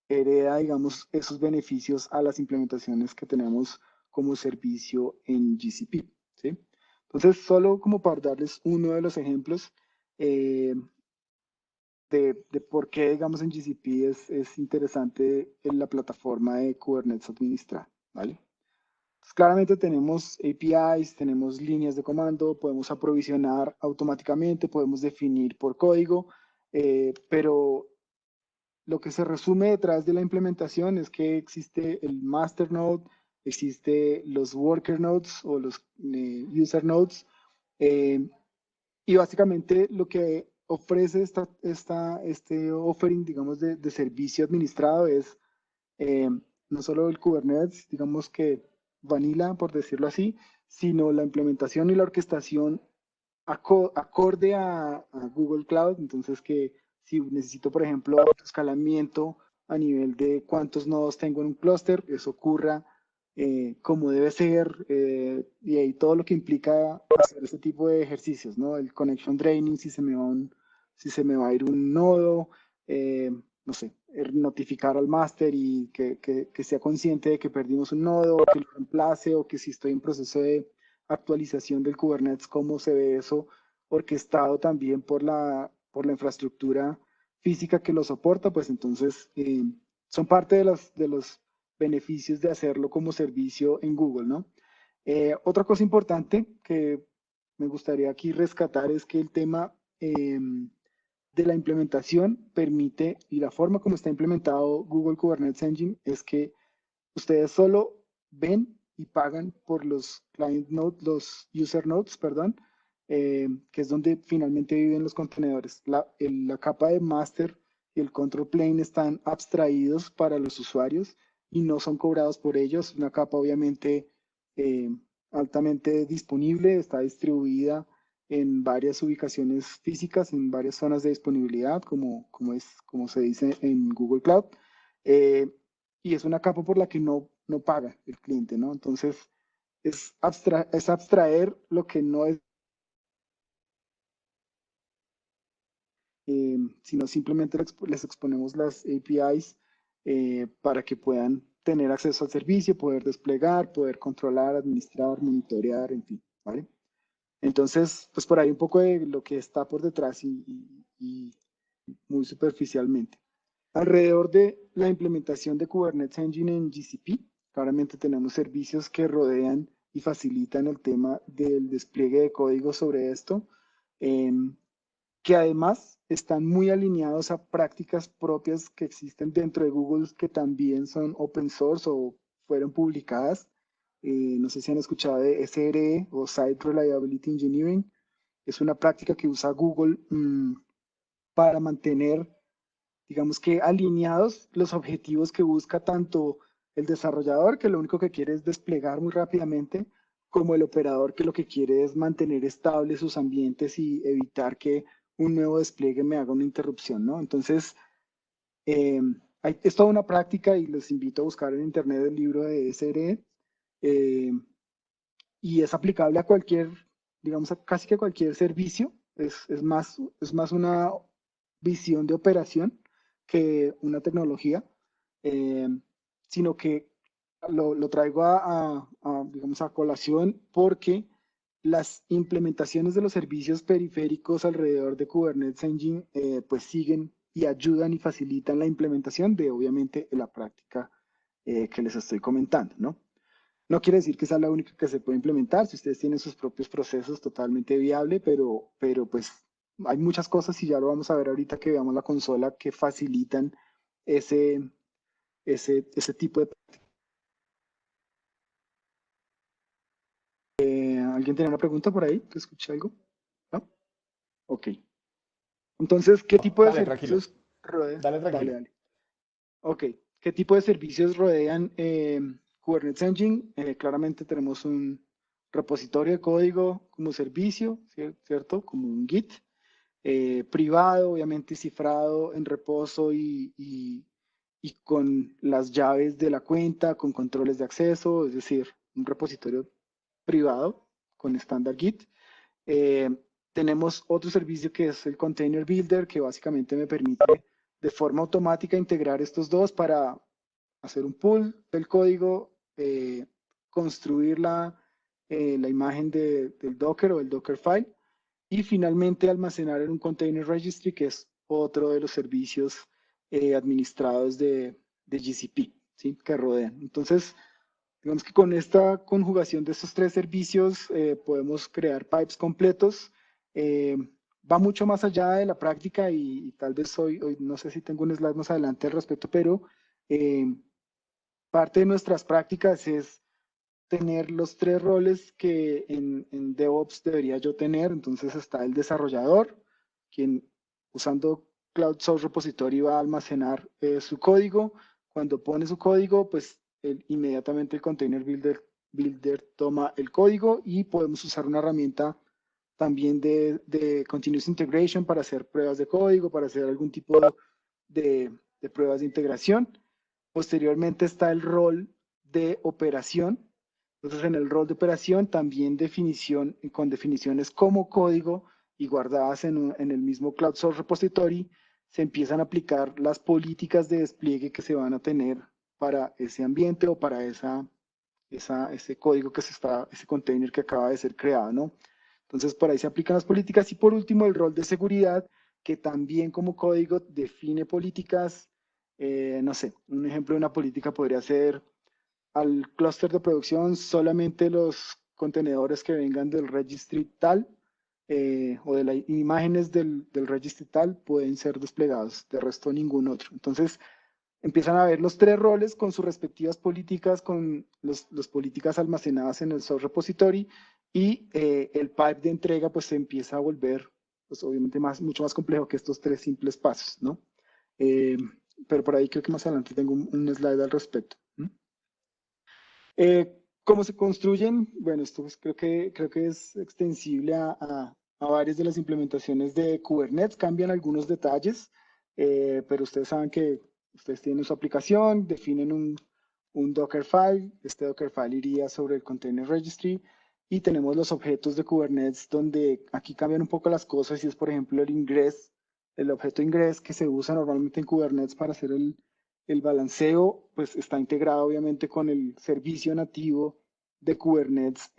C: hereda, digamos, esos beneficios a las implementaciones que tenemos como servicio en GCP, ¿sí? Entonces, solo como para darles uno de los ejemplos eh, de por qué, digamos, en GCP es interesante en la plataforma de Kubernetes administrar, ¿vale? Pues claramente tenemos APIs, tenemos líneas de comando, podemos aprovisionar automáticamente, podemos definir por código, pero lo que se resume detrás de la implementación es que existe el master node, existe los worker nodes o los user nodes, eh, y básicamente lo que ofrece este offering, digamos, de servicio administrado es eh, no solo el Kubernetes, digamos que vanilla, por decirlo así, sino la implementación y la orquestación acorde a Google Cloud. Entonces, que si necesito, por ejemplo, escalamiento a nivel de cuántos nodos tengo en un clúster, eso ocurra como debe ser, y ahí todo lo que implica hacer ese tipo de ejercicios, ¿no? El connection draining, si se me va a ir un nodo, no sé, notificar al máster y que sea consciente de que perdimos un nodo, que lo reemplace, o que si estoy en proceso de actualización del Kubernetes, cómo se ve eso orquestado también por la infraestructura física que lo soporta, pues entonces son parte de los beneficios de hacerlo como servicio en Google, ¿no? Otra cosa importante que me gustaría aquí rescatar es que el tema de la implementación permite, y la forma como está implementado Google Kubernetes Engine, es que ustedes solo ven y pagan por los client nodes, los user nodes, perdón, que es donde finalmente viven los contenedores. La capa de master y el control plane están abstraídos para los usuarios y no son cobrados por ellos. Una capa obviamente eh, altamente disponible, está distribuida en varias ubicaciones físicas, en varias zonas de disponibilidad, como se dice en Google Cloud. Y es una capa por la que no paga el cliente, ¿no? Entonces, es abstraer lo que no es, sino simplemente les exponemos las APIs para que puedan tener acceso al servicio, poder desplegar, poder controlar, administrar, monitorear, en fin, ¿vale? Entonces, pues por ahí un poco de lo que está por detrás y muy superficialmente. Alrededor de la implementación de Kubernetes Engine en GCP, claramente tenemos servicios que rodean y facilitan el tema del despliegue de código sobre esto, que además están muy alineados a prácticas propias que existen dentro de Google que también son open source o fueron publicadas. No sé si han escuchado de SRE o Site Reliability Engineering. Es una práctica que usa Google para mantener, digamos que alineados los objetivos que busca tanto el desarrollador, que lo único que quiere es desplegar muy rápidamente, como el operador, que lo que quiere es mantener estables sus ambientes y evitar que un nuevo despliegue me haga una interrupción, ¿no? Entonces, es toda una práctica y les invito a buscar en internet el libro de SRE, y es aplicable a cualquier, digamos, a casi que cualquier servicio. Es más una visión de operación que una tecnología, eh, sino que lo traigo digamos, a colación porque las implementaciones de los servicios periféricos alrededor de Kubernetes Engine pues siguen y ayudan y facilitan la implementación de, obviamente, la práctica que les estoy comentando, ¿no? No quiere decir que sea la única que se puede implementar, si ustedes tienen sus propios procesos, totalmente viable, pero pues hay muchas cosas y ya lo vamos a ver ahorita que veamos la consola que facilitan ese, ese tipo de... ¿Alguien tiene una pregunta por ahí? ¿Te escuché algo? ¿No? Ok. Entonces, ¿qué tipo de
A: Dale, tranquilo.
C: servicios rodean?
A: Dale,
C: Dale,
A: tranquilo.
C: dale. Ok. ¿Qué tipo de servicios rodean Kubernetes Engine? Claramente tenemos un repositorio de código como servicio, ¿cierto? Como un Git. Privado, obviamente cifrado en reposo y con las llaves de la cuenta, con controles de acceso, es decir, un repositorio privado con estándar Git. Eh, Tenemos otro servicio que es el Container Builder, que básicamente me permite de forma automática integrar estos dos para hacer un pull del código, construir la imagen del Docker o el Dockerfile y finalmente almacenar en un Container Registry, que es otro de los servicios administrados de GCP, ¿sí? Que rodean. Entonces, digamos que con esta conjugación de estos tres servicios podemos crear pipes completos. Eh, Va mucho más allá de la práctica y tal vez hoy no sé si tengo un slide más adelante al respecto, pero eh, parte de nuestras prácticas es tener los tres roles que en DevOps debería yo tener. Entonces está el desarrollador, quien usando Cloud Source Repository va a almacenar su código. Cuando pone su código, pues inmediatamente el Container Builder toma el código y podemos usar una herramienta también de Continuous Integration para hacer pruebas de código, para hacer algún tipo de pruebas de integración. Posteriormente está el rol de operación. Entonces, en el rol de operación también con definiciones como código y guardadas en el mismo Cloud Source Repository, se empiezan a aplicar las políticas de despliegue que se van a tener para ese ambiente o para ese código ese container que acaba de ser creado, ¿no? Entonces, por ahí se aplican las políticas. Y por último, el rol de seguridad, que también como código define políticas. No sé, un ejemplo de una política podría ser al clúster de producción solamente los contenedores que vengan del registry tal o de las imágenes del registry tal pueden ser desplegados, de resto ningún otro. Entonces empiezan a ver los tres roles con sus respectivas políticas, con las políticas almacenadas en el source repository y el pipe de entrega pues se empieza a volver pues obviamente mucho más complejo que estos tres simples pasos, ¿no? Eh, pero por ahí creo que más adelante tengo un slide al respecto. ¿Cómo se construyen? Bueno, esto pues creo que es extensible a varias de las implementaciones de Kubernetes, cambian algunos detalles, pero ustedes saben que ustedes tienen su aplicación, definen un Dockerfile, este Dockerfile iría sobre el Container Registry, y tenemos los objetos de Kubernetes donde aquí cambian un poco las cosas, y es por ejemplo el ingress, el objeto ingress que se usa normalmente en Kubernetes para hacer el balanceo, pues está integrado obviamente con el servicio nativo de Kubernetes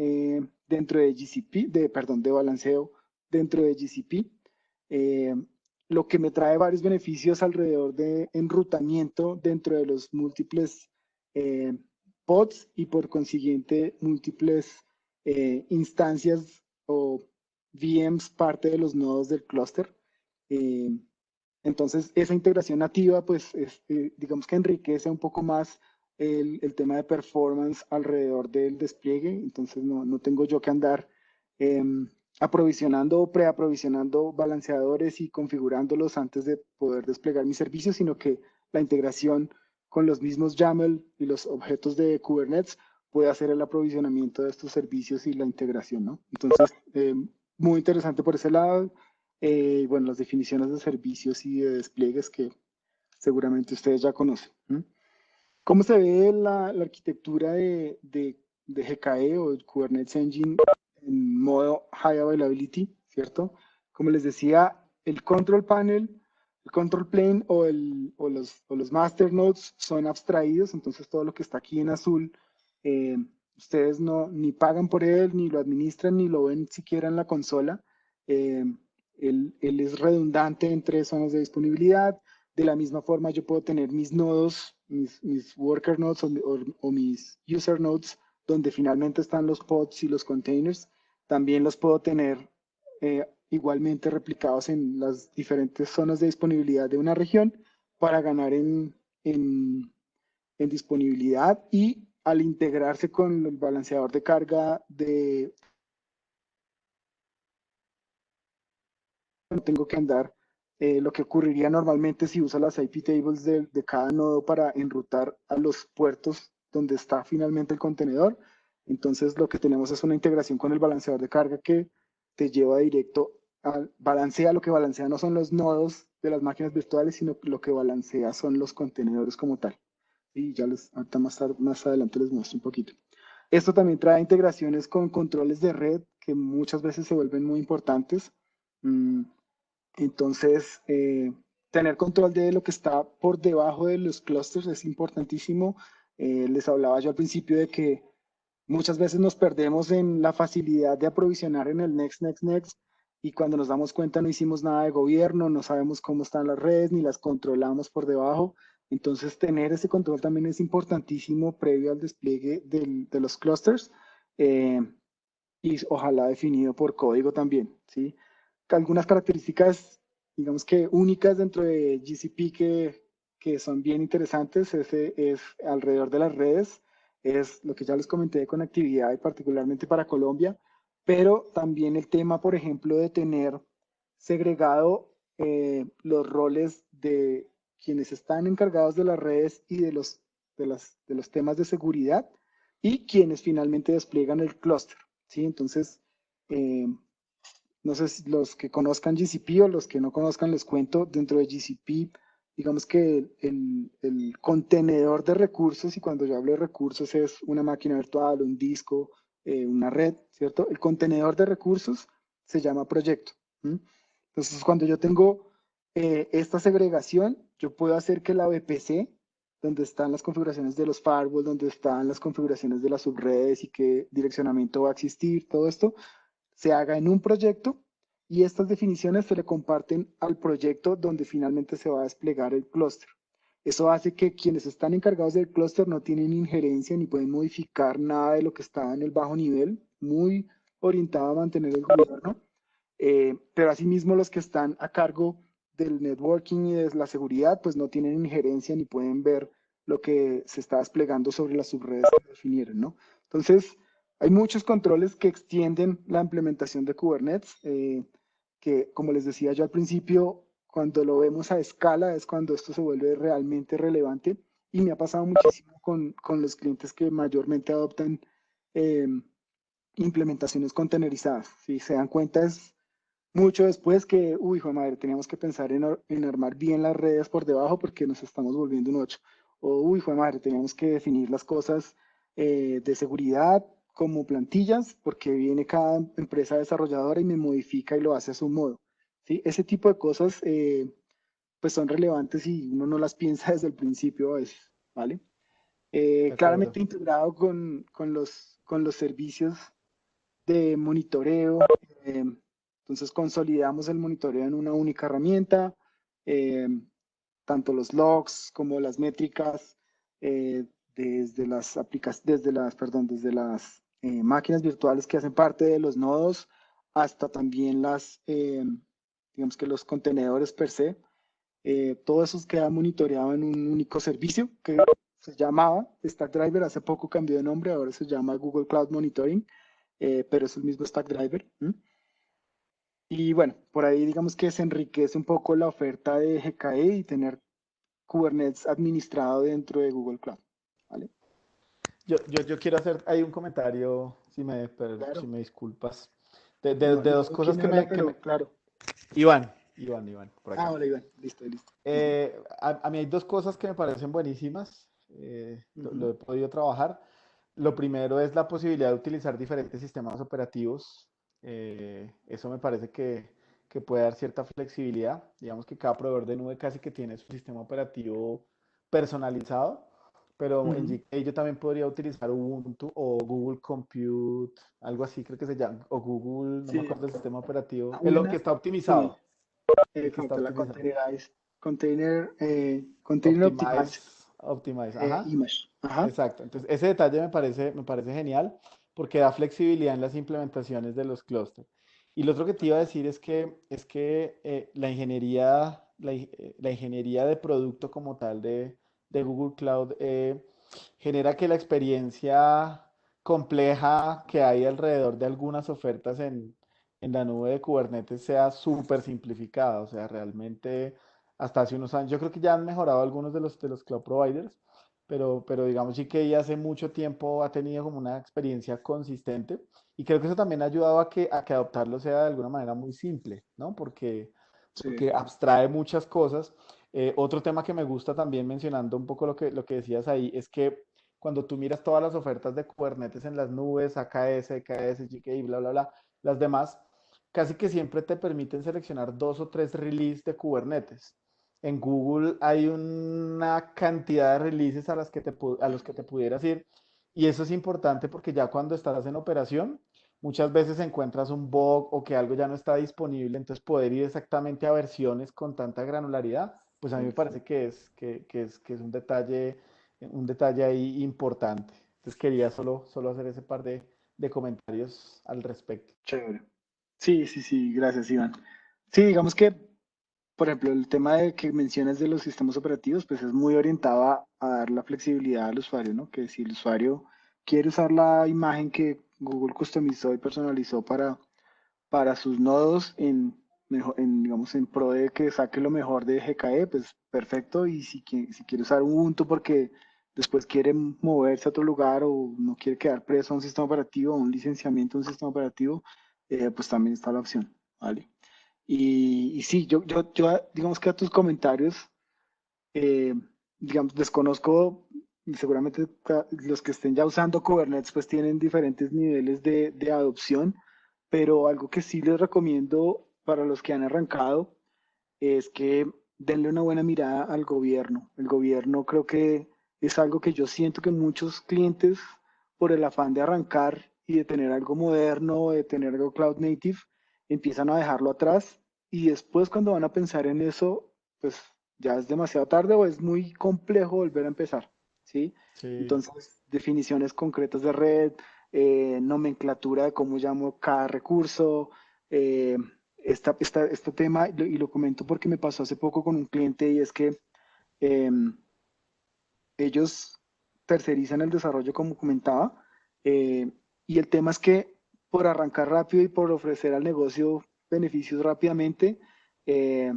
C: dentro de GCP, perdón, de balanceo dentro de GCP, eh, lo que me trae varios beneficios alrededor de enrutamiento dentro de los múltiples eh, pods y por consiguiente múltiples instancias o VMs parte de los nodos del clúster. Eh, entonces, esa integración nativa, pues, digamos que enriquece un poco más el tema de performance alrededor del despliegue. Entonces, no tengo yo que andar eh, aprovisionando o preaprovisionando balanceadores y configurándolos antes de poder desplegar mi servicio, sino que la integración con los mismos YAML y los objetos de Kubernetes puede hacer el aprovisionamiento de estos servicios y la integración, ¿no? Entonces, muy interesante por ese lado. Bueno, las definiciones de servicios y de despliegues que seguramente ustedes ya conocen. ¿Cómo se ve la arquitectura de GKE o Kubernetes Engine en modo High Availability, ¿cierto? Como les decía, el Control Panel, el Control Plane o los Master Nodes son abstraídos, entonces todo lo que está aquí en azul, ustedes ni pagan por él, ni lo administran, ni lo ven siquiera en la consola. Eh, él es redundante entre zonas de disponibilidad. De la misma forma, yo puedo tener mis nodos, mis worker nodes o mis user nodes, donde finalmente están los pods y los containers. También los puedo tener igualmente replicados en las diferentes zonas de disponibilidad de una región para ganar en disponibilidad, y al integrarse con el balanceador de carga no tengo que andar lo que ocurriría normalmente si usa las IP tables de cada nodo para enrutar a los puertos donde está finalmente el contenedor. Entonces lo que tenemos es una integración con el balanceador de carga que te lleva directo balancea. Lo que balancea no son los nodos de las máquinas virtuales, sino que lo que balancea son los contenedores como tal. Y ya ahorita más adelante les muestro un poquito. Esto también trae integraciones con controles de red que muchas veces se vuelven muy importantes. Entonces, tener control de lo que está por debajo de los clusters es importantísimo. Les hablaba yo al principio de que muchas veces nos perdemos en la facilidad de aprovisionar en el next, next, next, y cuando nos damos cuenta no hicimos nada de gobierno, no sabemos cómo están las redes, ni las controlamos por debajo. Entonces, tener ese control también es importantísimo previo al despliegue de los clusters, y ojalá definido por código también, ¿sí? Algunas características, digamos que únicas dentro de GCP que son bien interesantes, es alrededor de las redes, es lo que ya les comenté de conectividad y particularmente para Colombia, pero también el tema, por ejemplo, de tener segregado los roles de quienes están encargados de las redes y de los temas de seguridad, y quienes finalmente despliegan el clúster, ¿sí? Entonces, no sé si los que conozcan GCP o los que no conozcan les cuento, dentro de GCP, digamos que el contenedor de recursos, y cuando yo hablo de recursos es una máquina virtual, un disco, una red, ¿cierto? El contenedor de recursos se llama proyecto. Entonces, cuando yo tengo esta segregación, yo puedo hacer que la VPC, donde están las configuraciones de los firewalls, donde están las configuraciones de las subredes y qué direccionamiento va a existir, todo esto, se haga en un proyecto, y estas definiciones se le comparten al proyecto donde finalmente se va a desplegar el clúster. Eso hace que quienes están encargados del clúster no tienen injerencia ni pueden modificar nada de lo que está en el bajo nivel, muy orientado a mantener el gobierno, pero asimismo los que están a cargo del networking y de la seguridad, pues no tienen injerencia ni pueden ver lo que se está desplegando sobre las subredes que definieron, ¿no? Entonces, hay muchos controles que extienden la implementación de Kubernetes, que como les decía yo al principio, cuando lo vemos a escala es cuando esto se vuelve realmente relevante, y me ha pasado muchísimo con los clientes que mayormente adoptan implementaciones containerizadas. Si se dan cuenta, es mucho después que, uy, hijo de madre, teníamos que pensar en armar bien las redes por debajo porque nos estamos volviendo un 8. O, uy, hijo de madre, teníamos que definir las cosas de seguridad como plantillas porque viene cada empresa desarrolladora y me modifica y lo hace a su modo. ¿Sí? Ese tipo de cosas pues son relevantes y uno no las piensa desde el principio a veces, ¿vale?
A: De acuerdo.
C: Claramente integrado con los servicios de monitoreo. eh, entonces consolidamos el monitoreo en una única herramienta, eh, tanto los logs como las métricas desde las máquinas virtuales que hacen parte de los nodos hasta también digamos que los contenedores per se. Todo eso queda monitoreado en un único servicio que se llamaba Stackdriver, hace poco cambió de nombre, ahora se llama Google Cloud Monitoring, pero es el mismo Stackdriver. Y bueno, por ahí digamos que se enriquece un poco la oferta de GKE y tener Kubernetes administrado dentro de Google Cloud. ¿Vale?
A: Yo quiero hacer ahí un comentario, si
C: Claro.
A: me disculpas, de
C: No
A: dos
C: veo
A: cosas
C: quién habla,
A: que me...
C: pero claro.
A: Iván, por
C: Ah,
A: acá.
C: hola Iván, listo, listo. Ujú,
A: A mí hay dos cosas que me parecen buenísimas,
C: ujú,
A: lo he podido trabajar. Lo primero es la posibilidad de utilizar diferentes sistemas operativos. Eso me parece que puede dar cierta flexibilidad. Digamos que cada proveedor de nube casi que tiene su sistema operativo personalizado, pero en
C: ujú.
A: GK yo también podría utilizar Ubuntu o Google Compute, algo así creo que se llama, o Google, no me
C: Sí,
A: acuerdo del sistema operativo,
C: hay
A: el que
C: una,
A: está
C: sí,
A: optimizado, el que está
C: exacto, la
A: optimizado.
C: containerized, container optimized
A: Optimize, ajá,
C: image. Ajá.
A: exacto. Entonces, ese detalle me parece genial porque da flexibilidad en las implementaciones de los clústeres. Y lo otro que te iba a decir es que la ingeniería de producto como tal de Google Cloud genera que la experiencia compleja que hay alrededor de algunas ofertas en la nube de Kubernetes sea súper simplificada. O sea, realmente hasta hace unos años, yo creo que ya han mejorado algunos de los cloud providers, pero digamos sí que ya hace mucho tiempo ha tenido como una experiencia consistente y creo que eso también ha ayudado a que adoptarlo sea de alguna manera muy simple, ¿no?
C: Sí.
A: Porque abstrae muchas cosas. Otro tema que me gusta también mencionando un poco lo que decías ahí es que cuando tú miras todas las ofertas de Kubernetes en las nubes, AKS, EKS, GKE, bla, bla, bla, las demás, casi que siempre te permiten seleccionar dos o tres releases de Kubernetes. En Google hay una cantidad de releases a los que te pudieras ir y eso es importante porque ya cuando estás en operación, muchas veces encuentras un bug o que algo ya no está disponible, entonces poder ir exactamente a versiones con tanta granularidad, pues a mí me parece que es un detalle ahí importante. Entonces quería solo hacer ese par de comentarios al respecto.
C: Chévere. Sí, sí, sí, gracias, Iván. Sí, digamos que, por ejemplo, el tema de que mencionas de los sistemas operativos, pues es muy orientado a dar la flexibilidad al usuario, ¿no? Que si el usuario quiere usar la imagen que Google customizó y personalizó para sus nodos digamos, en pro de que saque lo mejor de GKE, pues perfecto. Y si quiere usar Ubuntu porque después quiere moverse a otro lugar o no quiere quedar preso a un sistema operativo, a un licenciamiento de un sistema operativo, pues también está la opción, ¿vale? Y sí, digamos que a tus comentarios, eh, digamos, desconozco, seguramente los que estén ya usando Kubernetes pues tienen diferentes niveles de adopción, pero algo que sí les recomiendo para los que han arrancado es que denle una buena mirada al gobierno. El gobierno creo que es algo que yo siento que muchos clientes, por el afán de arrancar y de tener algo moderno, de tener algo cloud native, empiezan a dejarlo atrás y después cuando van a pensar en eso, pues ya es demasiado tarde o es muy complejo volver a empezar, ¿sí?
A: Sí,
C: Entonces, definiciones concretas de red, nomenclatura de cómo llamo cada recurso, eh, este tema, y lo comento porque me pasó hace poco con un cliente y es que eh, ellos tercerizan el desarrollo como comentaba, eh, y el tema es que por arrancar rápido y por ofrecer al negocio beneficios rápidamente, eh,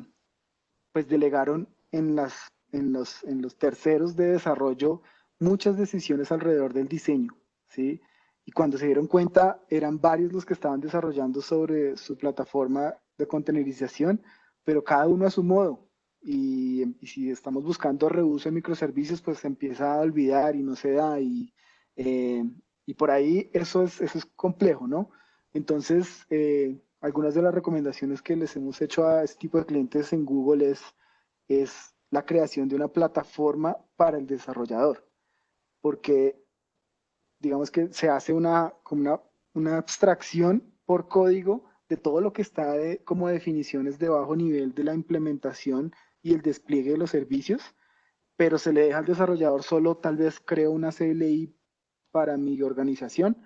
C: pues delegaron en los terceros de desarrollo muchas decisiones alrededor del diseño, ¿sí? Y cuando se dieron cuenta, eran varios los que estaban desarrollando sobre su plataforma de containerización, pero cada uno a su modo. Y si estamos buscando reuso de microservicios, pues se empieza a olvidar y no se da. Eh, y por ahí eso es complejo, ¿no? Entonces, algunas de las recomendaciones que les hemos hecho a este tipo de clientes en Google es la creación de una plataforma para el desarrollador, porque digamos que se hace una abstracción por código de todo lo que está como definiciones de bajo nivel de la implementación y el despliegue de los servicios, pero se le deja al desarrollador solo tal vez creo una CLI para mi organización,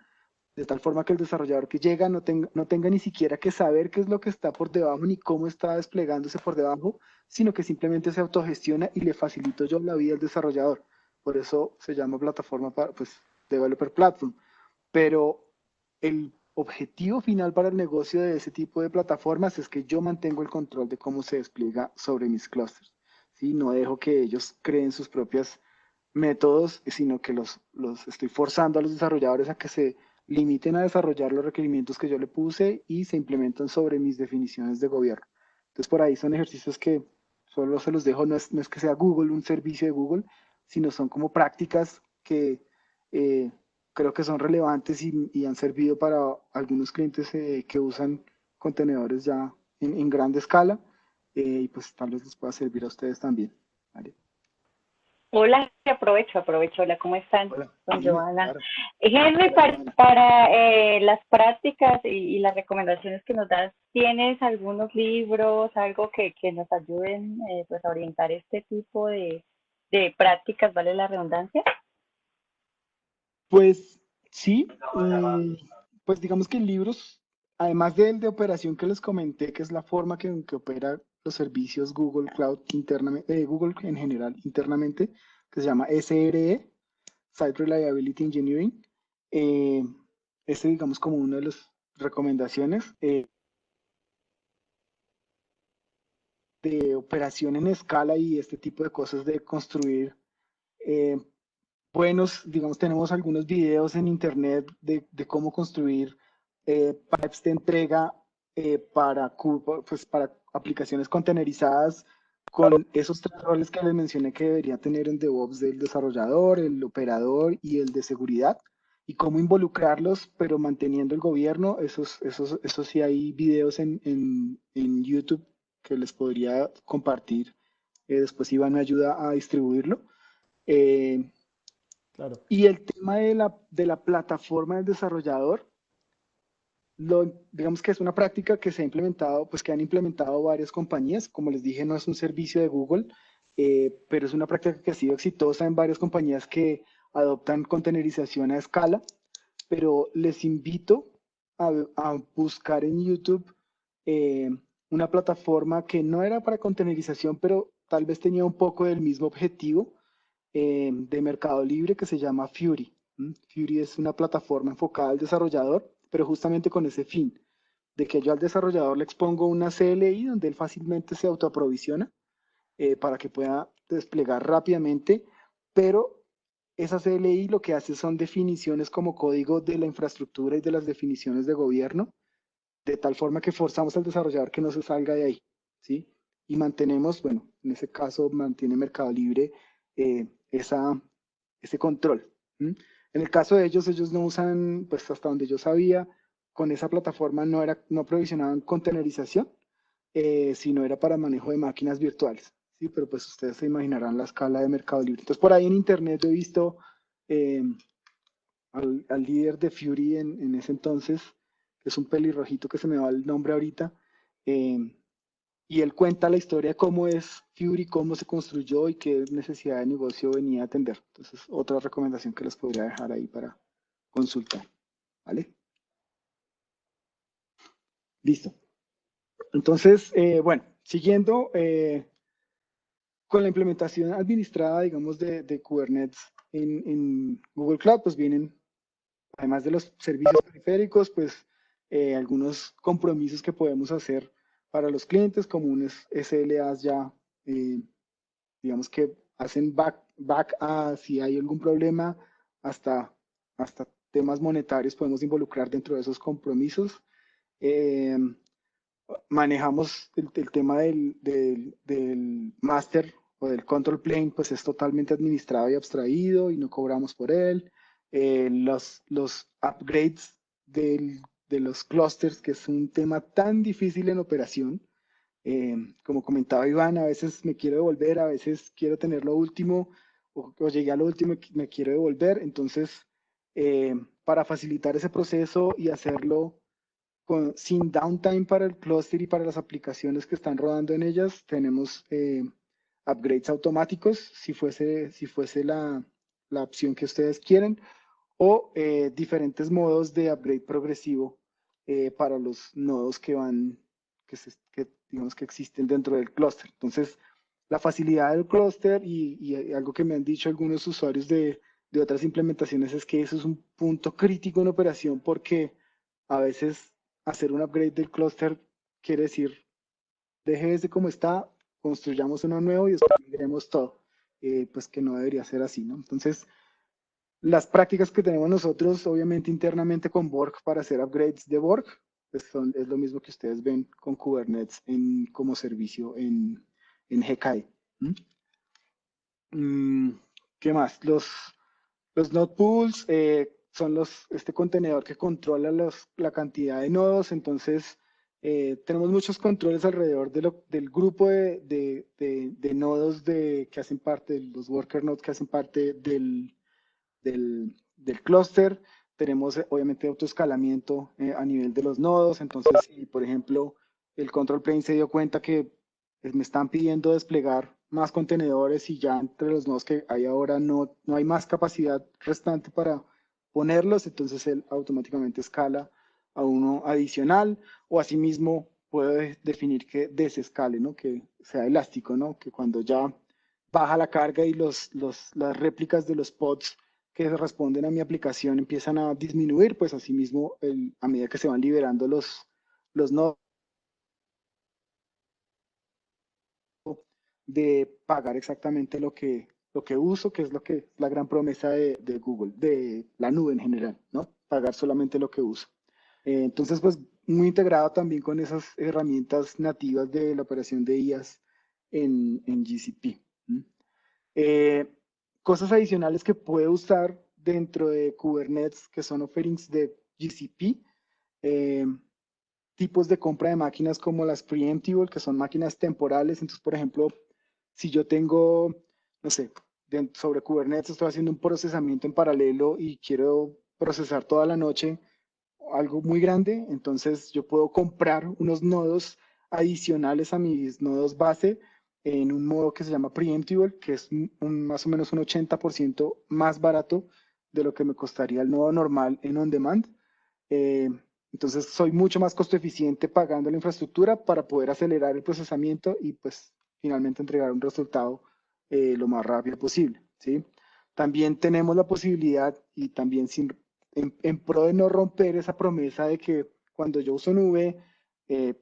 C: de tal forma que el desarrollador que llega no tenga ni siquiera que saber qué es lo que está por debajo ni cómo está desplegándose por debajo, sino que simplemente se autogestiona y le facilito yo la vida al desarrollador. Por eso se llama plataforma para, pues, Developer Platform. Pero el objetivo final para el negocio de ese tipo de plataformas es que yo mantengo el control de cómo se despliega sobre mis clusters. ¿Sí? No dejo que ellos creen sus propios métodos, sino que los estoy forzando a los desarrolladores a que se limiten a desarrollar los requerimientos que yo le puse y se implementan sobre mis definiciones de gobierno. Entonces, por ahí son ejercicios que solo se los dejo, no es que sea Google, un servicio de Google, sino son como prácticas que creo que son relevantes y han servido para algunos clientes que usan contenedores ya en grande escala y pues tal vez les pueda servir a ustedes también. ¿Vale?
E: Hola, aprovecho. Hola, ¿cómo están?
C: Hola,
E: Con
C: dime,
E: Joana.
C: claro.
E: Henry,
C: Hola, Joana.
E: para las prácticas y las recomendaciones que nos das, ¿tienes algunos libros, algo que nos ayuden pues a orientar este tipo de prácticas, vale la redundancia?
C: Pues sí, pues digamos que libros, además del de operación que les comenté, que es la forma que opera los servicios Google Cloud internamente, Google en general internamente, que se llama SRE, Site Reliability Engineering. Eh, este digamos como una de las recomendaciones de operación en escala y este tipo de cosas de construir eh, buenos, digamos, tenemos algunos videos en internet de cómo construir pipes de entrega pues para aplicaciones containerizadas con esos tres roles que les mencioné que debería tener en DevOps del desarrollador, el operador y el de seguridad, y cómo involucrarlos, pero manteniendo el gobierno. Esos sí hay videos en YouTube que les podría compartir. Después Iván me ayuda a distribuirlo. Eh,
A: Claro.
C: y el tema de la plataforma del desarrollador, digamos que es una práctica que se ha implementado, pues que han implementado varias compañías. Como les dije, no es un servicio de Google, pero es una práctica que ha sido exitosa en varias compañías que adoptan containerización a escala. Pero les invito a buscar en YouTube eh, una plataforma que no era para containerización, pero tal vez tenía un poco del mismo objetivo de Mercado Libre que se llama Fury. Fury es una plataforma enfocada al desarrollador, pero justamente con ese fin, de que yo al desarrollador le expongo una CLI donde él fácilmente se autoaprovisiona para que pueda desplegar rápidamente, pero esa CLI lo que hace son definiciones como código de la infraestructura y de las definiciones de gobierno, de tal forma que forzamos al desarrollador que no se salga de ahí, ¿sí? Y mantenemos, bueno, en ese caso mantiene Mercado Libre ese control. ¿M? En el caso de ellos no usan, pues hasta donde yo sabía, con esa plataforma no provisionaban containerización, sino era para manejo de máquinas virtuales, ¿sí? Pero pues ustedes se imaginarán la escala de Mercado Libre. Entonces por ahí en internet he visto eh, al líder de Fury en ese entonces, que es un pelirrojito que se me va el nombre ahorita, eh, y él cuenta la historia de cómo es Fury, cómo se construyó y qué necesidad de negocio venía a atender. Entonces, otra recomendación que les podría dejar ahí para consultar. ¿Vale? Listo. Entonces, bueno, siguiendo con la implementación administrada, digamos, de Kubernetes en Google Cloud, pues vienen, además de los servicios periféricos, pues algunos compromisos que podemos hacer para los clientes, como unos SLAs ya, digamos que hacen back a si hay algún problema, hasta temas monetarios podemos involucrar dentro de esos compromisos. Eh, manejamos el tema del master o del control plane, pues es totalmente administrado y abstraído y no cobramos por él. Los upgrades de los clusters, que es un tema tan difícil en operación. Como comentaba Iván, a veces me quiero devolver, a veces quiero tener lo último o llegué a lo último y me quiero devolver. Entonces, para facilitar ese proceso y hacerlo sin downtime para el clúster y para las aplicaciones que están rodando en ellas, tenemos upgrades automáticos, si fuese la opción que ustedes quieren, o diferentes modos de upgrade progresivo para los nodos que digamos que existen dentro del clúster. Entonces, la facilidad del clúster y algo que me han dicho algunos usuarios de otras implementaciones es que eso es un punto crítico en operación porque a veces hacer un upgrade del clúster quiere decir, deje desde como está, construyamos uno nuevo y después migremos todo. Pues que no debería ser así, ¿no? Entonces, las prácticas que tenemos nosotros, obviamente internamente con Borg para hacer upgrades de Borg, pues es lo mismo que ustedes ven con Kubernetes como servicio en GKE. ¿Qué más? Los node pools son este contenedor que controla la cantidad de nodos, entonces tenemos muchos controles alrededor del grupo de nodos que hacen parte, los worker nodes que hacen parte del clúster. Tenemos obviamente autoescalamiento a nivel de los nodos, entonces si por ejemplo el control plane se dio cuenta que me están pidiendo desplegar más contenedores y ya entre los nodos que hay ahora no hay más capacidad restante para ponerlos, entonces él automáticamente escala a uno adicional o asimismo puede definir que desescale, ¿no? Que sea elástico, ¿no? Que cuando ya baja la carga y las réplicas de los pods que responden a mi aplicación empiezan a disminuir, pues asimismo a medida que se van liberando los nodos de pagar exactamente lo que uso, que es la gran promesa de Google, de la nube en general, ¿no? Pagar solamente lo que uso. Entonces, pues muy integrado también con esas herramientas nativas de la operación de IaaS en GCP. Eh, Cosas adicionales que puede usar dentro de Kubernetes, que son offerings de GCP, tipos de compra de máquinas como las preemptible, que son máquinas temporales. Entonces, por ejemplo, si yo tengo, no sé, sobre Kubernetes estoy haciendo un procesamiento en paralelo y quiero procesar toda la noche algo muy grande, entonces yo puedo comprar unos nodos adicionales a mis nodos base en un modo que se llama preemptible, que es más o menos un 80% más barato de lo que me costaría el nodo normal en on demand. Eh, entonces soy mucho más costo eficiente pagando la infraestructura para poder acelerar el procesamiento y pues finalmente entregar un resultado lo más rápido posible, ¿sí? También tenemos la posibilidad y también en pro de no romper esa promesa de que cuando yo uso nube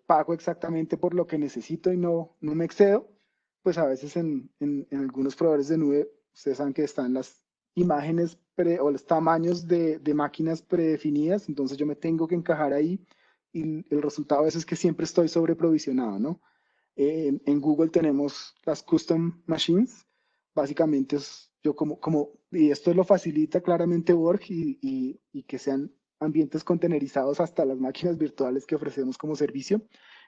C: pago exactamente por lo que necesito y no me excedo, pues a veces en algunos proveedores de nube, ustedes saben que están las imágenes o los tamaños de máquinas predefinidas, entonces yo me tengo que encajar ahí y el resultado de eso es que siempre estoy sobreprovisionado, ¿no? En Google tenemos las custom machines, básicamente es yo y esto lo facilita claramente Borg y que sean ambientes contenerizados hasta las máquinas virtuales que ofrecemos como servicio.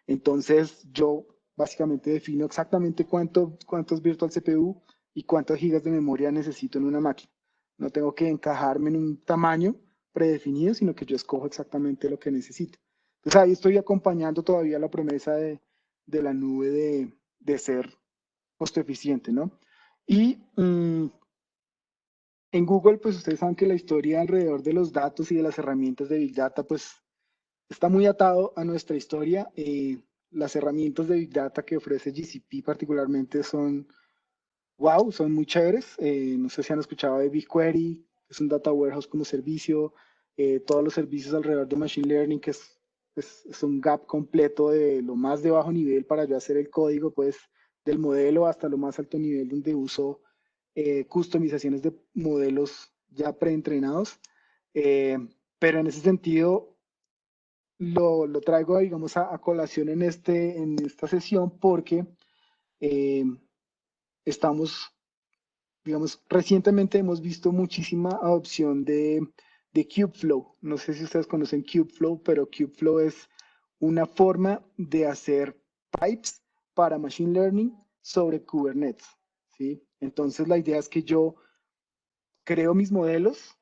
C: Entonces yo básicamente defino exactamente cuántos virtual CPU y cuántos gigas de memoria necesito en una máquina. No tengo que encajarme en un tamaño predefinido, sino que yo escojo exactamente lo que necesito. Entonces ahí estoy acompañando todavía la promesa de la nube de ser costo eficiente, ¿no? Y en Google, pues ustedes saben que la historia alrededor de los datos y de las herramientas de Big Data, pues está muy atado a nuestra historia. Las herramientas de Big Data que ofrece GCP particularmente son muy chéveres. No sé si han escuchado de BigQuery, es un data warehouse como servicio. Todos los servicios alrededor de Machine Learning, que es un gap completo de lo más de bajo nivel para yo hacer el código, pues del modelo hasta lo más alto nivel donde uso customizaciones de modelos ya preentrenados. Pero en ese sentido, lo traigo, digamos, a colación en esta sesión porque eh, estamos, digamos, recientemente hemos visto muchísima adopción de Kubeflow. No sé si ustedes conocen Kubeflow, pero Kubeflow es una forma de hacer pipes para Machine Learning sobre Kubernetes, ¿sí? Entonces la idea es que yo creo mis modelos,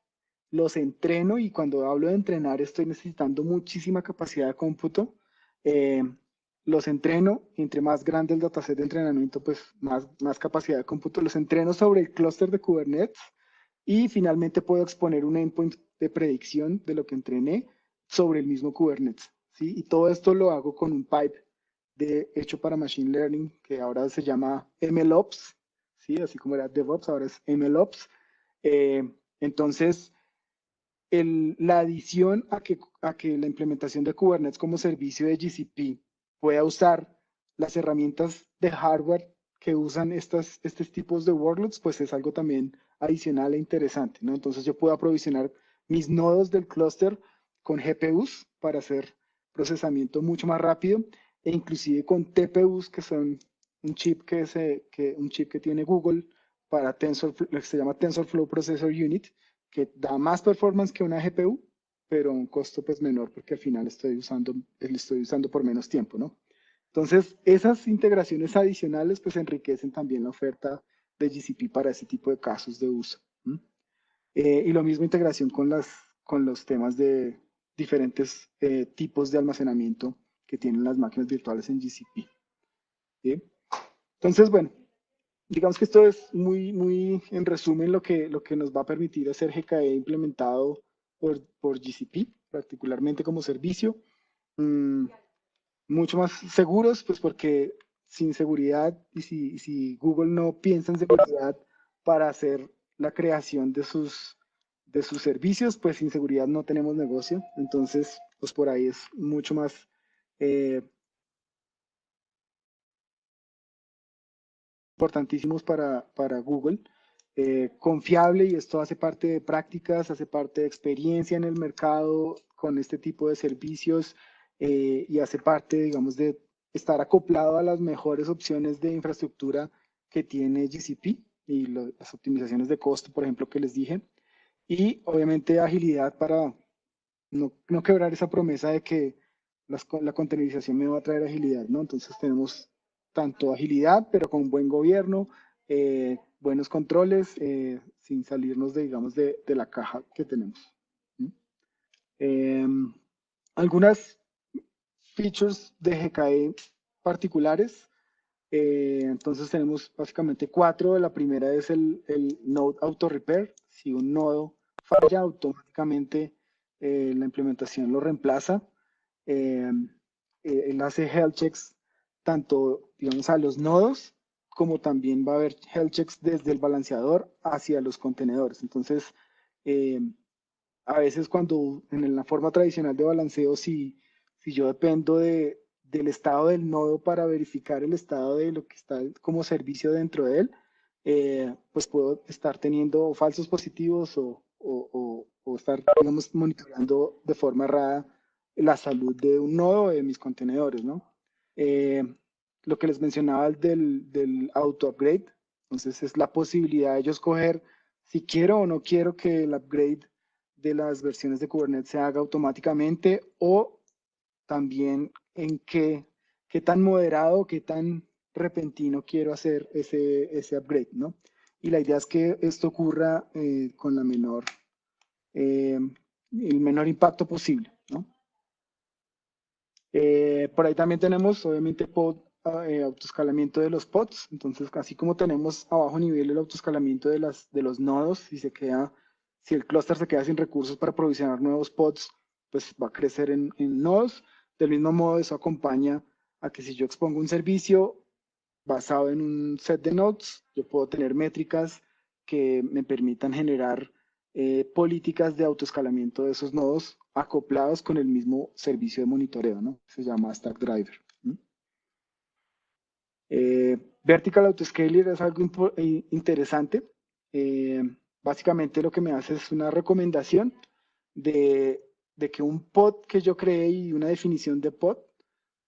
C: los entreno y cuando hablo de entrenar estoy necesitando muchísima capacidad de cómputo. eh, los entreno, y entre más grande el dataset de entrenamiento, pues más capacidad de cómputo. Los entreno sobre el clúster de Kubernetes y finalmente puedo exponer un endpoint de predicción de lo que entrené sobre el mismo Kubernetes, ¿sí? Y todo esto lo hago con un pipe hecho para Machine Learning que ahora se llama MLOps, ¿sí? Así como era DevOps, ahora es MLOps. Eh, entonces, la adición a que la implementación de Kubernetes como servicio de GCP pueda usar las herramientas de hardware que usan estos tipos de workloads, pues es algo también adicional e interesante, ¿no? Entonces yo puedo aprovisionar mis nodos del clúster con GPUs para hacer procesamiento mucho más rápido e inclusive con TPUs que son un chip un chip que tiene Google para lo que se llama TensorFlow Processor Unit, que da más performance que una GPU, pero a un costo pues menor porque al final lo estoy usando por menos tiempo, ¿no? Entonces, esas integraciones adicionales pues enriquecen también la oferta de GCP para ese tipo de casos de uso. Y lo mismo integración con los temas de diferentes tipos de almacenamiento que tienen las máquinas virtuales en GCP. ¿Sí? Entonces, bueno, digamos que esto es muy en resumen lo que nos va a permitir hacer GKE implementado por GCP, particularmente como servicio. Mucho más seguros, pues porque sin seguridad y si Google no piensa en seguridad para hacer la creación de sus servicios, pues sin seguridad no tenemos negocio. Entonces, pues por ahí es mucho más importantísimos para Google. Confiable y esto hace parte de prácticas, hace parte de experiencia en el mercado con este tipo de servicios y hace parte, digamos, de estar acoplado a las mejores opciones de infraestructura que tiene GCP y las optimizaciones de costo, por ejemplo, que les dije. Y obviamente agilidad para no quebrar esa promesa de que la containerización me va a traer agilidad, ¿no? Entonces tenemos tanto agilidad, pero con buen gobierno, buenos controles, sin salirnos, digamos, de la caja que tenemos. Eh, algunas features de GKE particulares. Entonces tenemos básicamente 4. La primera es el Node Auto Repair. Si un nodo falla, automáticamente la implementación lo reemplaza. Él hace health checks tanto, digamos, a los nodos, como también va a haber health checks desde el balanceador hacia los contenedores. Entonces, eh, a veces cuando en la forma tradicional de balanceo, si yo dependo del estado del nodo para verificar el estado de lo que está como servicio dentro de él, pues puedo estar teniendo falsos positivos o estar, digamos, monitoreando de forma errada la salud de un nodo o de mis contenedores, ¿no? Eh, lo que les mencionaba del auto upgrade, entonces es la posibilidad de yo escoger si quiero o no quiero que el upgrade de las versiones de Kubernetes se haga automáticamente o también en qué tan moderado, qué tan repentino quiero hacer ese upgrade, ¿no? Y la idea es que esto ocurra con el menor impacto posible, ¿no? Por ahí también tenemos, obviamente, autoescalamiento de los pods. Entonces, así como tenemos a bajo nivel el autoescalamiento de los nodos, si el clúster se queda sin recursos para provisionar nuevos pods, pues va a crecer en nodos. Del mismo modo, eso acompaña a que si yo expongo un servicio basado en un set de nodes, yo puedo tener métricas que me permitan generar políticas de autoescalamiento de esos nodos acoplados con el mismo servicio de monitoreo, ¿no? Se llama Stackdriver. Vertical Autoscaler es algo interesante. Básicamente lo que me hace es una recomendación de de que un pod que yo creé y una definición de pod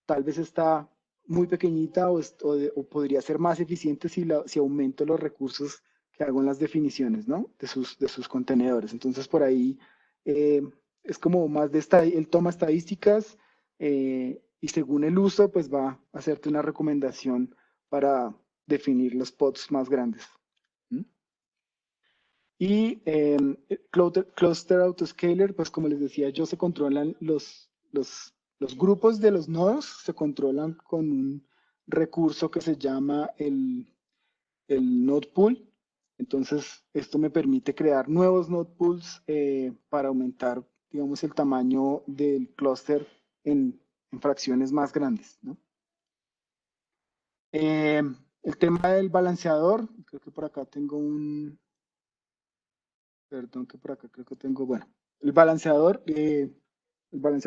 C: tal vez está muy pequeñita o podría ser más eficiente si aumento los recursos que hago en las definiciones, ¿no? De sus contenedores. Entonces, por ahí eh, es como más él toma estadísticas y según el uso, pues va a hacerte una recomendación para definir los pods más grandes. ¿Mm? Y Cluster Autoscaler, pues como les decía yo, se controlan los grupos de los nodos, se controlan con un recurso que se llama el node pool. Entonces, esto me permite crear nuevos node pools para aumentar, digamos, el tamaño del clúster en fracciones más grandes, ¿no? El tema del balanceador, creo que por acá tengo perdón, que por acá creo que tengo, bueno, el balanceador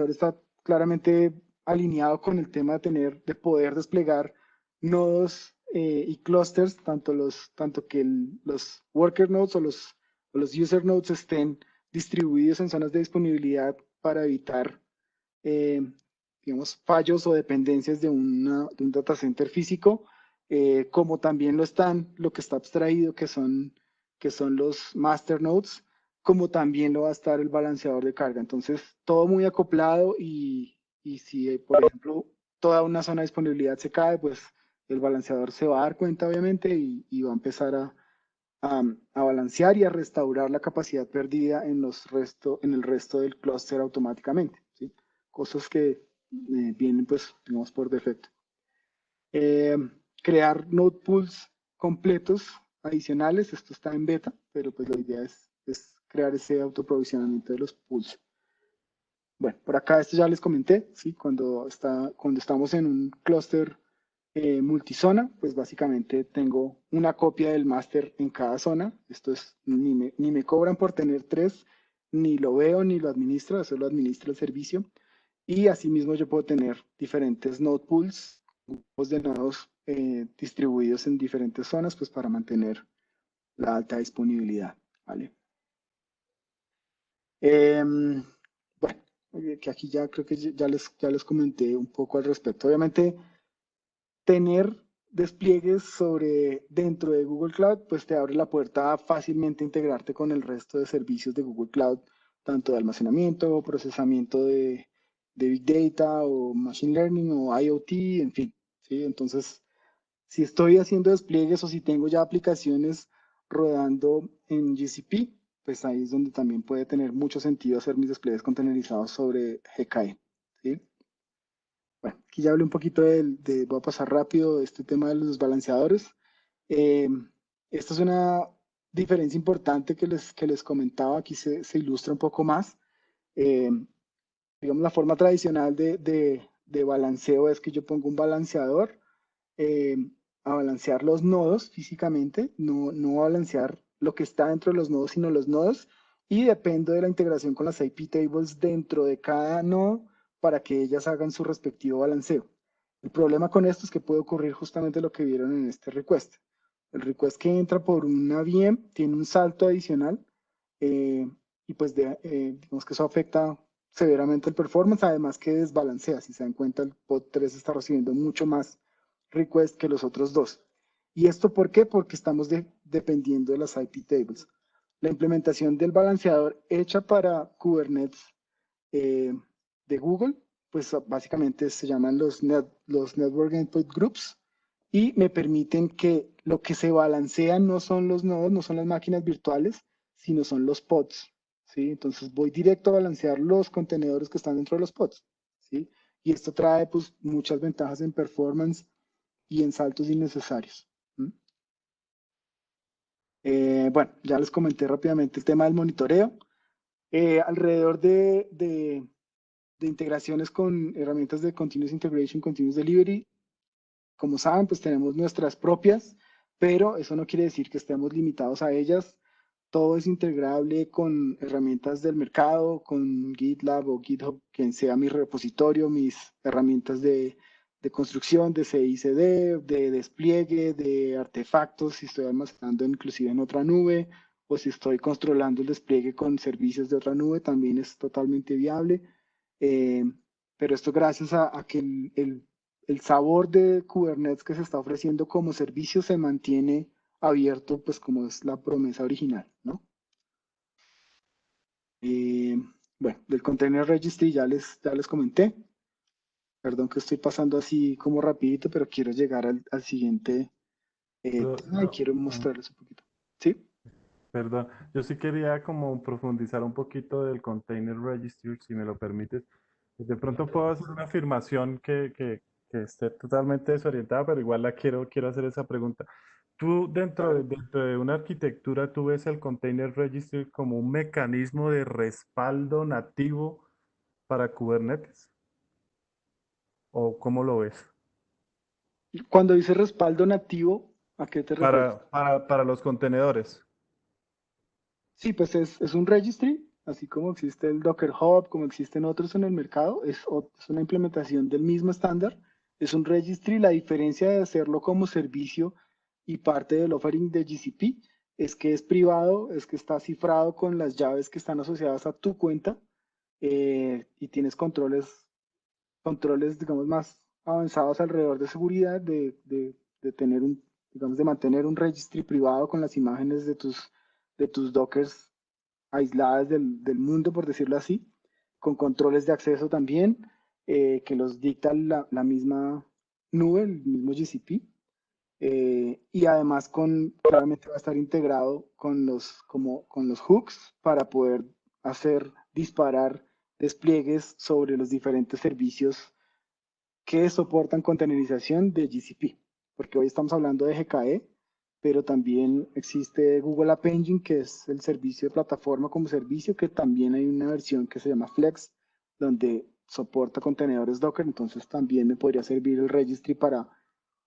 C: está claramente alineado con el tema de poder desplegar nodos y clusters, tanto que los worker nodes o los user nodes estén distribuidos en zonas de disponibilidad para evitar, digamos, fallos o dependencias de un data center físico, como también lo que está abstraído, que son los master nodes, como también lo va a estar el balanceador de carga. Entonces, todo muy acoplado y si, por ejemplo, toda una zona de disponibilidad se cae, pues el balanceador se va a dar cuenta, obviamente, y va a empezar a balancear y a restaurar la capacidad perdida en el resto del clúster automáticamente, ¿sí? Cosas que vienen, pues, digamos, por defecto. Crear node pools completos adicionales, esto está en beta, pero pues la idea es crear ese autoprovisionamiento de los pools. Bueno, por acá esto ya les comenté, ¿sí? Cuando estamos en un clúster multizona, pues básicamente tengo una copia del máster en cada zona. Esto es, ni me cobran por tener 3, ni lo veo, ni lo administro, eso lo administra el servicio. Y asimismo yo puedo tener diferentes node pools, grupos de nodos distribuidos en diferentes zonas, pues para mantener la alta disponibilidad, ¿vale? Bueno, que aquí ya creo que ya les comenté un poco al respecto. Obviamente, tener despliegues dentro de Google Cloud, pues te abre la puerta a fácilmente integrarte con el resto de servicios de Google Cloud, tanto de almacenamiento, procesamiento de Big Data o Machine Learning o IoT, en fin, ¿sí? Entonces, si estoy haciendo despliegues o si tengo ya aplicaciones rodando en GCP, pues ahí es donde también puede tener mucho sentido hacer mis despliegues containerizados sobre GKE, ¿sí? Bueno, aquí ya hablé un poquito voy a pasar rápido este tema de los balanceadores. Esta es una diferencia importante que les comentaba, aquí se ilustra un poco más. Digamos, la forma tradicional de balanceo es que yo pongo un balanceador a balancear los nodos físicamente, no a balancear lo que está dentro de los nodos, sino los nodos, y dependo de la integración con las IP tables dentro de cada nodo para que ellas hagan su respectivo balanceo. El problema con esto es que puede ocurrir justamente lo que vieron en este request. El request que entra por una VM tiene un salto adicional y pues digamos que eso afecta severamente el performance, además que desbalancea. Si se dan cuenta, el pod 3 está recibiendo mucho más request que los otros dos. ¿Y esto por qué? Porque estamos dependiendo de las IP tables. La implementación del balanceador hecha para Kubernetes de Google, pues básicamente se llaman los Network Endpoint Groups y me permiten que lo que se balancea no son los nodos, no son las máquinas virtuales, sino son los pods, ¿sí? Entonces voy directo a balancear los contenedores que están dentro de los pods, ¿sí? Y esto trae pues muchas ventajas en performance y en saltos innecesarios. Bueno, ya les comenté rápidamente el tema del monitoreo. Alrededor de integraciones con herramientas de Continuous Integration, Continuous Delivery, como saben, pues tenemos nuestras propias, pero eso no quiere decir que estemos limitados a ellas. Todo es integrable con herramientas del mercado, con GitLab o GitHub, quien sea mi repositorio, mis herramientas de construcción, de CI/CD, de despliegue, de artefactos, si estoy almacenando inclusive en otra nube o si estoy controlando el despliegue con servicios de otra nube, también es totalmente viable. Eh, pero esto gracias a que el sabor de Kubernetes que se está ofreciendo como servicio se mantiene abierto, pues como es la promesa original, ¿no? Eh, bueno, del Container Registry ya les comenté. Perdón que estoy pasando así como rapidito, pero quiero llegar al siguiente tema y quiero mostrarles un poquito. ¿Sí?
F: Perdón, yo sí quería como profundizar un poquito del Container Registry, si me lo permites. De pronto puedo hacer una afirmación que esté totalmente desorientada, pero igual quiero hacer esa pregunta. ¿Tú dentro de una arquitectura, tú ves el Container Registry como un mecanismo de respaldo nativo para Kubernetes? ¿O cómo lo ves?
C: Cuando dice respaldo nativo, ¿a qué te refieres?
F: Para los contenedores.
C: Sí, pues es un registry, así como existe el Docker Hub, como existen otros en el mercado, es una implementación del mismo estándar. Es un registry, la diferencia de hacerlo como servicio y parte del offering de GCP es que es privado, es que está cifrado con las llaves que están asociadas a tu cuenta y tienes controles, digamos, más avanzados alrededor de seguridad, de tener digamos, de mantener un registry privado con las imágenes de tus Dockers aisladas del mundo, por decirlo así, con controles de acceso también, que los dicta la misma nube, el mismo GCP. Y además claramente va a estar integrado con los hooks para poder disparar despliegues sobre los diferentes servicios que soportan containerización de GCP, porque hoy estamos hablando de GKE, pero también existe Google App Engine, que es el servicio de plataforma como servicio, que también hay una versión que se llama Flex, donde soporta contenedores Docker, entonces también me podría servir el registry para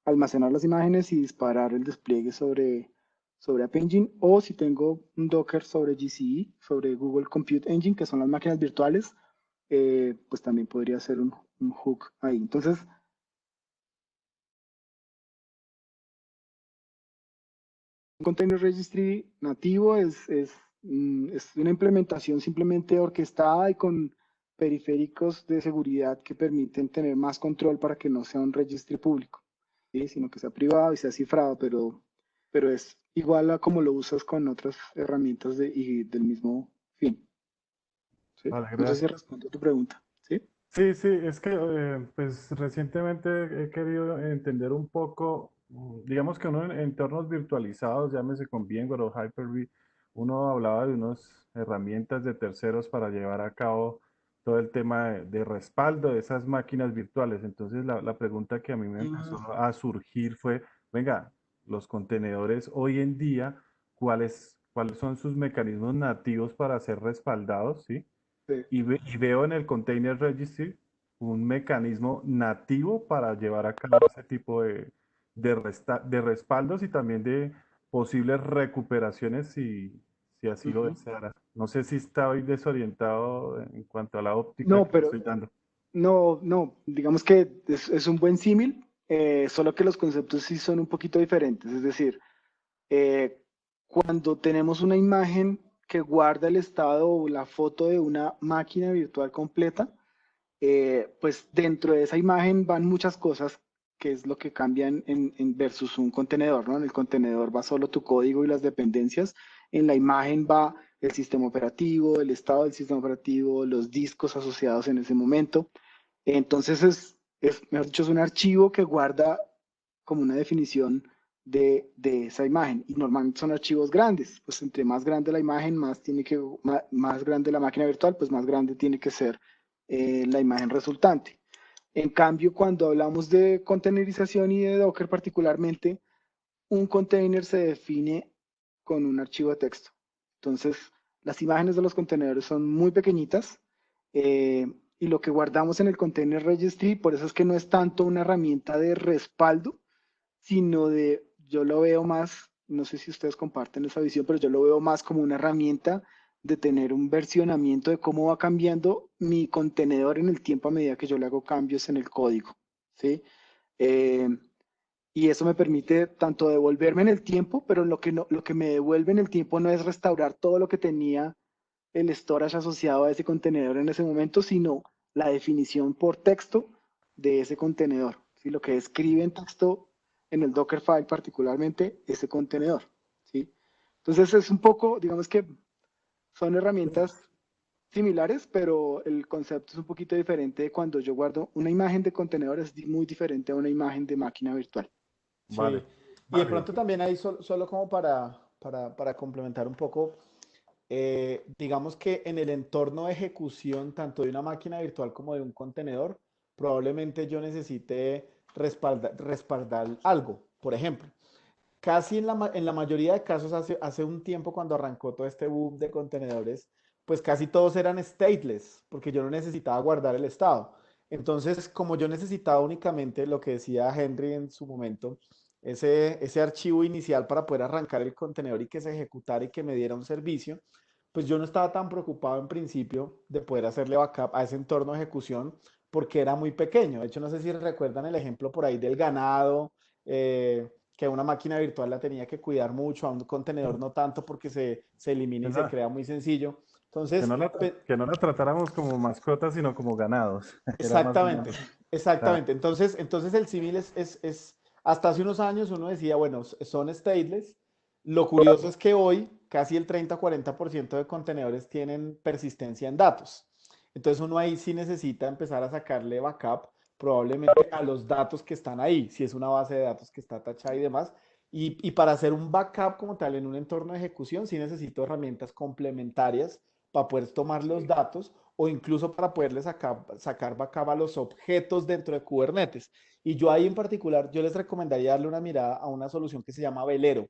C: almacenar las imágenes y disparar el despliegue sobre App Engine, o si tengo un Docker sobre GCE, sobre Google Compute Engine, que son las máquinas virtuales, pues también podría ser un hook ahí. Entonces, un Container Registry nativo es una implementación simplemente orquestada y con periféricos de seguridad que permiten tener más control para que no sea un registry público, ¿sí? Sino que sea privado y sea cifrado, pero es igual a como lo usas con otras herramientas y del mismo fin. ¿Sí?
F: Vale,
C: No sé si
F: gracias.
C: respondo a tu pregunta. ¿Sí?
F: Sí, sí, es que pues recientemente he querido entender un poco, digamos que uno en entornos virtualizados, llámese con VMware o Hyper-V, uno hablaba de unas herramientas de terceros para llevar a cabo todo el tema de respaldo de esas máquinas virtuales. Entonces la pregunta que a mí me empezó a surgir fue, venga, los contenedores hoy en día, ¿cuáles son sus mecanismos nativos para ser respaldados? ¿Sí?
C: Sí.
F: Y veo en el Container Registry un mecanismo nativo para llevar a cabo ese tipo de respaldos y también de posibles recuperaciones si así lo
C: Ujú.
F: deseara. No sé si estoy desorientado en cuanto a la óptica
C: No,
F: que le
C: pero
F: estoy dando.
C: no, digamos que es un buen símil, solo que los conceptos sí son un poquito diferentes. Es decir, eh, cuando tenemos una imagen que guarda el estado o la foto de una máquina virtual completa, pues dentro de esa imagen van muchas cosas, que es lo que cambian en versus un contenedor, ¿no? En el contenedor va solo tu código y las dependencias, en la imagen va el sistema operativo, el estado del sistema operativo, los discos asociados en ese momento. Entonces mejor dicho, es un archivo que guarda como una definición de esa imagen. Y normalmente son archivos grandes. Pues entre más grande la imagen, más grande la máquina virtual, pues más grande tiene que ser la imagen resultante. En cambio, cuando hablamos de containerización y de Docker particularmente, un container se define con un archivo de texto. Entonces, las imágenes de los contenedores son muy pequeñitas y lo que guardamos en el Container Registry, por eso es que no es tanto una herramienta de respaldo, sino yo lo veo más, no sé si ustedes comparten esa visión, pero yo lo veo más como una herramienta de tener un versionamiento de cómo va cambiando mi contenedor en el tiempo a medida que yo le hago cambios en el código, ¿sí? Eh, y eso me permite tanto devolverme en el tiempo, pero lo que me devuelve en el tiempo no es restaurar todo lo que tenía el storage asociado a ese contenedor en ese momento, sino la definición por texto de ese contenedor, ¿sí? Lo que escribe en texto en el Dockerfile particularmente ese contenedor, ¿sí? Entonces es un poco, digamos que son herramientas similares, pero el concepto es un poquito diferente de cuando yo guardo una imagen de contenedor, es muy diferente a una imagen de máquina virtual.
F: Vale,
A: Sí, y de
F: vale.
A: pronto también ahí solo como para complementar un poco, digamos que en el entorno de ejecución tanto de una máquina virtual como de un contenedor, probablemente yo necesite respaldar algo. Por ejemplo, casi en la mayoría de casos hace un tiempo cuando arrancó todo este boom de contenedores, pues casi todos eran stateless, porque yo no necesitaba guardar el estado. Entonces, como yo necesitaba únicamente lo que decía Henry en su momento, ese archivo inicial para poder arrancar el contenedor y que se ejecutara y que me diera un servicio, pues yo no estaba tan preocupado en principio de poder hacerle backup a ese entorno de ejecución porque era muy pequeño. De hecho, no sé si recuerdan el ejemplo por ahí del ganado, que una máquina virtual la tenía que cuidar mucho, a un contenedor no tanto porque se elimina
F: Que
A: y se
F: no,
A: crea muy sencillo.
F: que
A: Entonces,
F: no que no la tratáramos como mascotas, sino como ganados. Era más o menos.
A: exactamente,
F: Ah,
A: exactamente. Entonces el símil hasta hace unos años uno decía, bueno, son stateless. Lo curioso es que hoy casi el 30-40% de contenedores tienen persistencia en datos. Entonces uno ahí sí necesita empezar a sacarle backup probablemente a los datos que están ahí, si es una base de datos que está tachada y demás. Y para hacer un backup como tal en un entorno de ejecución, sí necesito herramientas complementarias para poder tomar los datos o incluso para poderle sacar backup a los objetos dentro de Kubernetes. Y yo ahí en particular, yo les recomendaría darle una mirada a una solución que se llama Velero.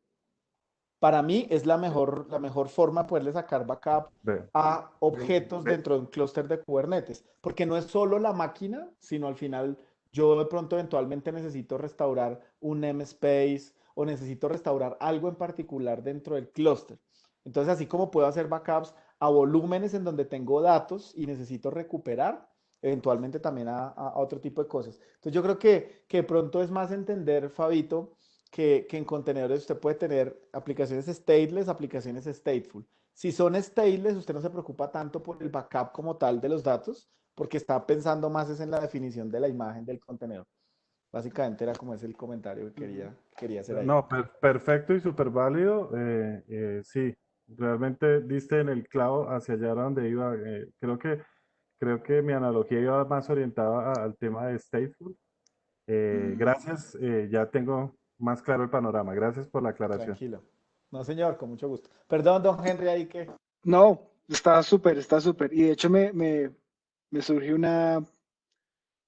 A: Para mí es la mejor forma de poderle sacar backup
F: ve-
A: a objetos dentro de un clúster de Kubernetes, porque no es solo la máquina, sino al final yo de pronto eventualmente necesito restaurar un namespace o necesito restaurar algo en particular dentro del clúster. Entonces, así como puedo hacer backups a volúmenes en donde tengo datos y necesito recuperar, eventualmente también a otro tipo de cosas. Entonces, yo creo que de pronto es más entender, Fabito, que en contenedores usted puede tener aplicaciones stateless, aplicaciones stateful. Si son stateless, usted no se preocupa tanto por el backup como tal de los datos, porque está pensando más es en la definición de la imagen del contenedor. Básicamente era como ese el comentario que quería hacer ahí.
F: No, perfecto y súper válido. Sí, realmente diste en el clavo hacia allá era donde iba. Creo que mi analogía iba más orientada al tema de stateful. Gracias, ya tengo más claro el panorama. Gracias por la aclaración.
A: Tranquilo. No, señor, con mucho gusto. Perdón, don Henry, ahí que...
C: No, está súper, está súper. Y de hecho me surgió una,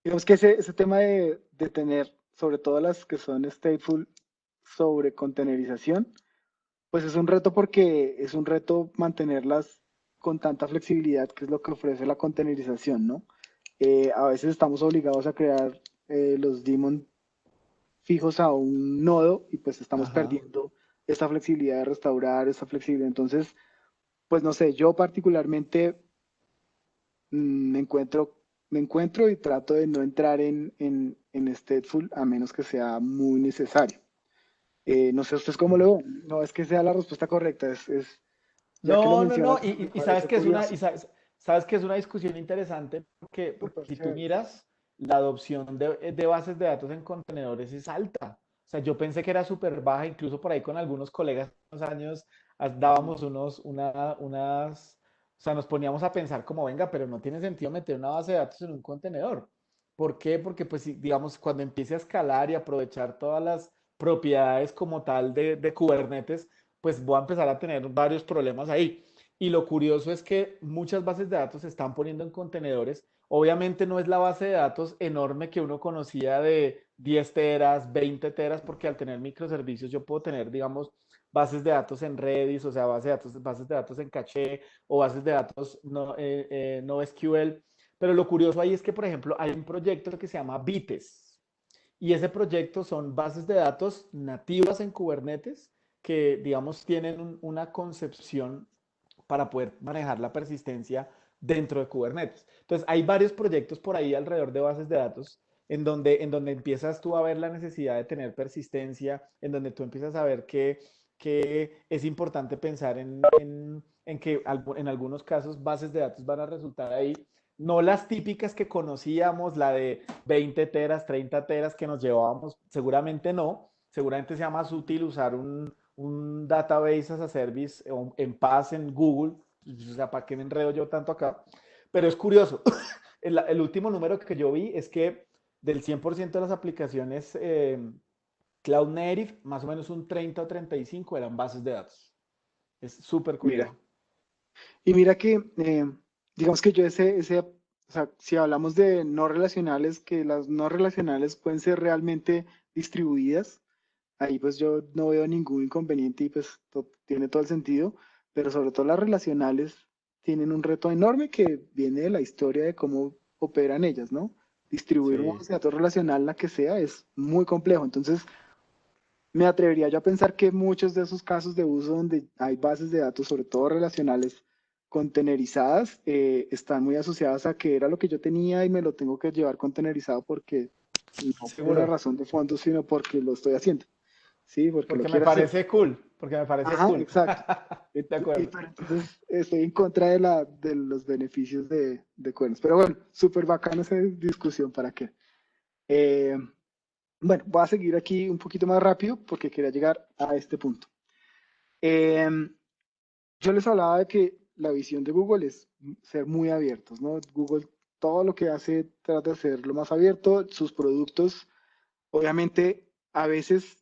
C: digamos que ese tema de tener, sobre todo las que son stateful, sobre containerización, pues es un reto porque es un reto mantenerlas con tanta flexibilidad, que es lo que ofrece la containerización, ¿no? A veces estamos obligados a crear los daemon fijos a un nodo y pues estamos
A: Ajá.
C: perdiendo esta flexibilidad de restaurar, esta flexibilidad. Entonces, pues no sé, yo particularmente me encuentro y trato de no entrar en stateful a menos que sea muy necesario. No sé ustedes cómo lo ven. No es que sea la respuesta correcta, ya que lo
A: no, no, no.
C: mencionas, me
A: Y sabes
C: parece
A: que
C: curioso.
A: sabes que es una discusión interesante porque si tú miras, la adopción de bases de datos en contenedores es alta. O sea, yo pensé que era súper baja, incluso por ahí con algunos colegas unos años dábamos o sea, nos poníamos a pensar como, venga, pero no tiene sentido meter una base de datos en un contenedor. ¿Por qué? Porque, pues, digamos, cuando empiece a escalar y aprovechar todas las propiedades como tal de Kubernetes, pues voy a empezar a tener varios problemas ahí. Y lo curioso es que muchas bases de datos se están poniendo en contenedores. Obviamente no es la base de datos enorme que uno conocía de 10 teras, 20 teras, porque al tener microservicios yo puedo tener, digamos, bases de datos en Redis, o sea, bases de datos en caché o bases de datos no SQL. Pero lo curioso ahí es que, por ejemplo, hay un proyecto que se llama Vites. Y ese proyecto son bases de datos nativas en Kubernetes que, digamos, tienen una concepción para poder manejar la persistencia dentro de Kubernetes. Entonces, hay varios proyectos por ahí alrededor de bases de datos en donde empiezas tú a ver la necesidad de tener persistencia, en donde tú empiezas a ver que es importante pensar en que en algunos casos bases de datos van a resultar ahí, no las típicas que conocíamos, la de 20 teras, 30 teras que nos llevábamos, seguramente no, seguramente sea más útil usar un database as a service en paz en Google, o sea, ¿para qué me enredo yo tanto acá? Pero es curioso, el último número que yo vi es que del 100% de las aplicaciones Cloud Native, más o menos un 30 o 35 eran bases de datos. Es súper
C: Mira,
A: curioso.
C: y mira que, digamos que yo o sea, si hablamos de no relacionales, que las no relacionales pueden ser realmente distribuidas, ahí pues yo no veo ningún inconveniente y pues tiene todo el sentido, pero sobre todo las relacionales tienen un reto enorme que viene de la historia de cómo operan ellas, ¿no? Distribuir una
A: Sí,
C: base de datos relacional, la que sea, es muy complejo. Entonces, me atrevería yo a pensar que muchos de esos casos de uso donde hay bases de datos, sobre todo relacionales, containerizadas, están muy asociadas a que era lo que yo tenía y me lo tengo que llevar containerizado porque no por una
A: seguro.
C: razón de fondo, sino porque lo estoy haciendo. Sí, porque lo
A: Porque me
C: quiero hacer.
A: parece cool. Porque me parece
C: Ajá,
A: cool.
C: exacto.
A: De acuerdo.
C: Pero entonces estoy en contra de los beneficios de Kubernetes. Pero bueno, súper bacana esa discusión, ¿para qué? Eh, bueno, voy a seguir aquí un poquito más rápido porque quería llegar a este punto. Eh, yo les hablaba de que la visión de Google es ser muy abiertos, ¿no? Google todo lo que hace trata de ser lo más abierto, sus productos, obviamente, a veces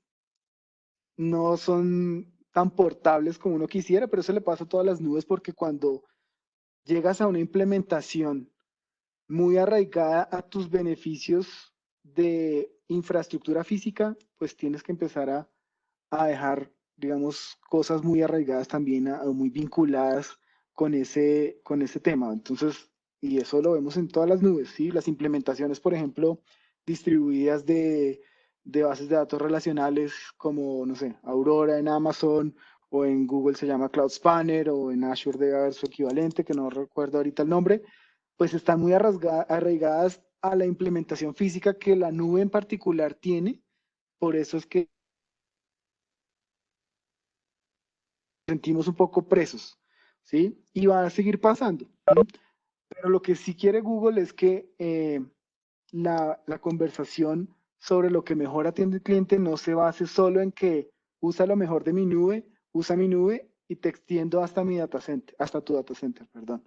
C: no son tan portables como uno quisiera, pero eso le pasa a todas las nubes porque cuando llegas a una implementación muy arraigada a tus beneficios de infraestructura física, pues tienes que empezar a dejar, digamos, cosas muy arraigadas también o muy vinculadas con ese tema. Entonces, y eso lo vemos en todas las nubes, ¿sí? Las implementaciones, por ejemplo, distribuidas de bases de datos relacionales como, no sé, Aurora en Amazon o en Google se llama Cloud Spanner o en Azure debe haber su equivalente, que no recuerdo ahorita el nombre, pues están muy arraigadas a la implementación física que la nube en particular tiene. Por eso es que sentimos un poco presos, ¿sí? Y va a seguir pasando. ¿Sí? Pero lo que sí quiere Google es que la conversación sobre lo que mejor atiende el cliente no se base solo en que usa lo mejor de mi nube, usa mi nube y te extiendo hasta mi data center, hasta tu data center, perdón.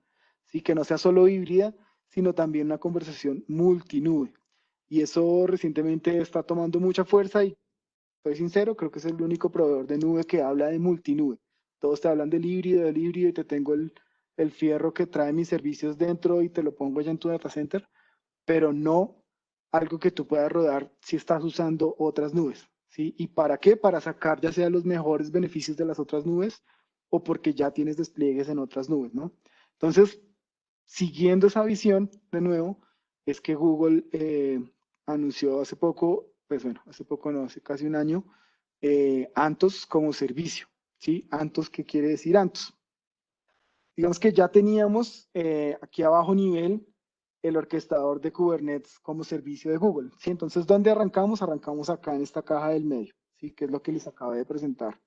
C: Sí, que no sea solo híbrida, sino también una conversación multinube. Y eso recientemente está tomando mucha fuerza y soy sincero, creo que es el único proveedor de nube que habla de multinube. Todos te hablan del híbrido y te tengo el fierro que trae mis servicios dentro y te lo pongo ya en tu data center, pero no algo que tú puedas rodar si estás usando otras nubes, ¿sí? ¿Y para qué? Para sacar ya sea los mejores beneficios de las otras nubes o porque ya tienes despliegues en otras nubes, ¿no? Entonces, siguiendo esa visión, de nuevo, es que Google anunció hace poco, pues bueno, hace poco no, hace casi un año, Antos como servicio, ¿sí? Antos, ¿qué quiere decir Antos? Digamos que ya teníamos aquí a bajo nivel el orquestador de Kubernetes como servicio de Google, ¿sí? Entonces, ¿dónde arrancamos? Arrancamos acá en esta caja del medio, ¿sí? Que es lo que les acabé de presentar.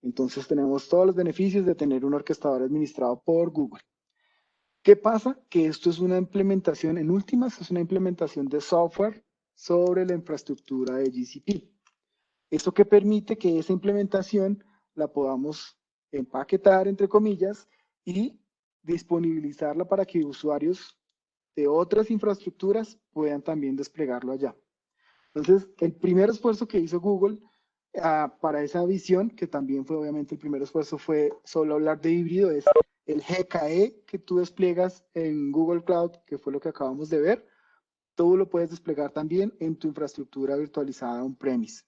C: Entonces, tenemos todos los beneficios de tener un orquestador administrado por Google. ¿Qué pasa? Que esto es una implementación, en últimas, es una implementación de software sobre la infraestructura de GCP. Esto que permite que esa implementación la podamos empaquetar, entre comillas, y disponibilizarla para que usuarios de otras infraestructuras puedan también desplegarlo allá. Entonces, el primer esfuerzo que hizo Google para esa visión, que también fue obviamente el primer esfuerzo, fue solo hablar de híbrido, es el GKE que tú despliegas en Google Cloud, que fue lo que acabamos de ver, tú lo puedes desplegar también en tu infraestructura virtualizada on-premise,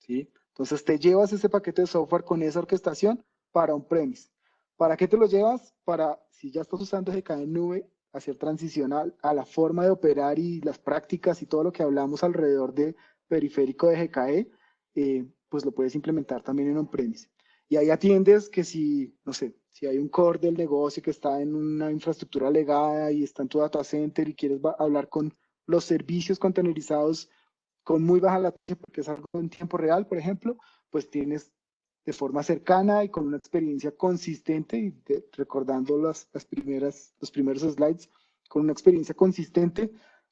C: ¿sí? Entonces te llevas ese paquete de software con esa orquestación para on-premise. ¿Para qué te lo llevas? Para, si ya estás usando GKE en nube, hacer transición a la forma de operar y las prácticas y todo lo que hablamos alrededor de periférico de GKE, pues lo puedes implementar también en on-premise. Y ahí atiendes que si, no sé, si hay un core del negocio que está en una infraestructura legada y está en tu data center y quieres hablar con los servicios containerizados con muy baja latencia, porque es algo en tiempo real, por ejemplo, pues tienes de forma cercana y con una experiencia consistente, y recordando los primeros slides, con una experiencia consistente,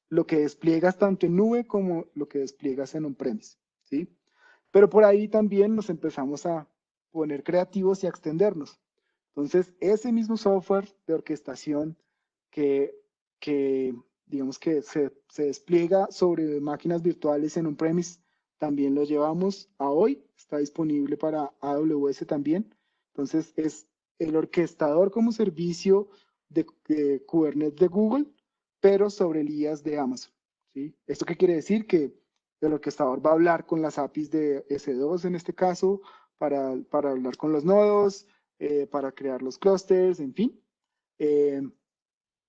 C: lo que despliegas tanto en nube como lo que despliegas en on-premise, ¿sí? Pero por ahí también nos empezamos a poner creativos y a extendernos. Entonces, ese mismo software de orquestación que digamos que se despliega sobre máquinas virtuales en on-premise, también lo llevamos a hoy, está disponible para AWS también. Entonces, es el orquestador como servicio de Kubernetes de Google, pero sobre el IaaS de Amazon, ¿sí? ¿Esto qué quiere decir? Que el orquestador va a hablar con las APIs de S2 en este caso, para hablar con los nodos, para crear los clusters, en fin.